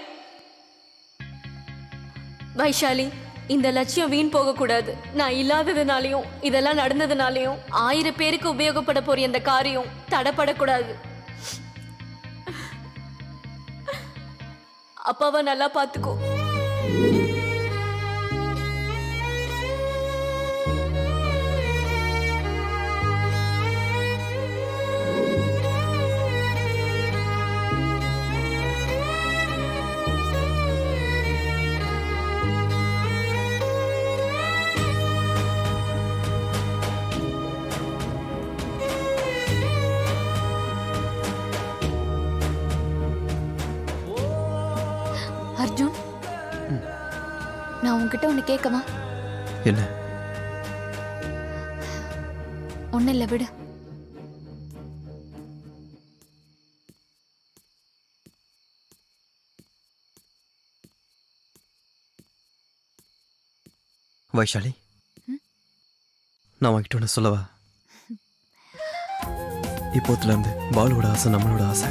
வைஷாலி, இந்த லட்சியம் வீண் போக கூடாது. நான் இல்லாததுனாலையும் இதெல்லாம் நடந்ததுனாலையும் 1000 பேருக்கு உபயோகப்பட போற இந்த காரியம் தடைப்படக்கூடாது. அப்பாவை நல்லா பாத்துக்கோ. அர்ஜுன், நான் உன்கிட்ட ஒண்ணு கேட்கவா? என்ன? ஒண்ணு இல்ல, விடு. வைஷாலி, நான் உன்கிட்ட ஒன்று சொல்லவா? இப்போத்துல இருந்து பாலுவோட ஆசை நம்மளோட ஆசை.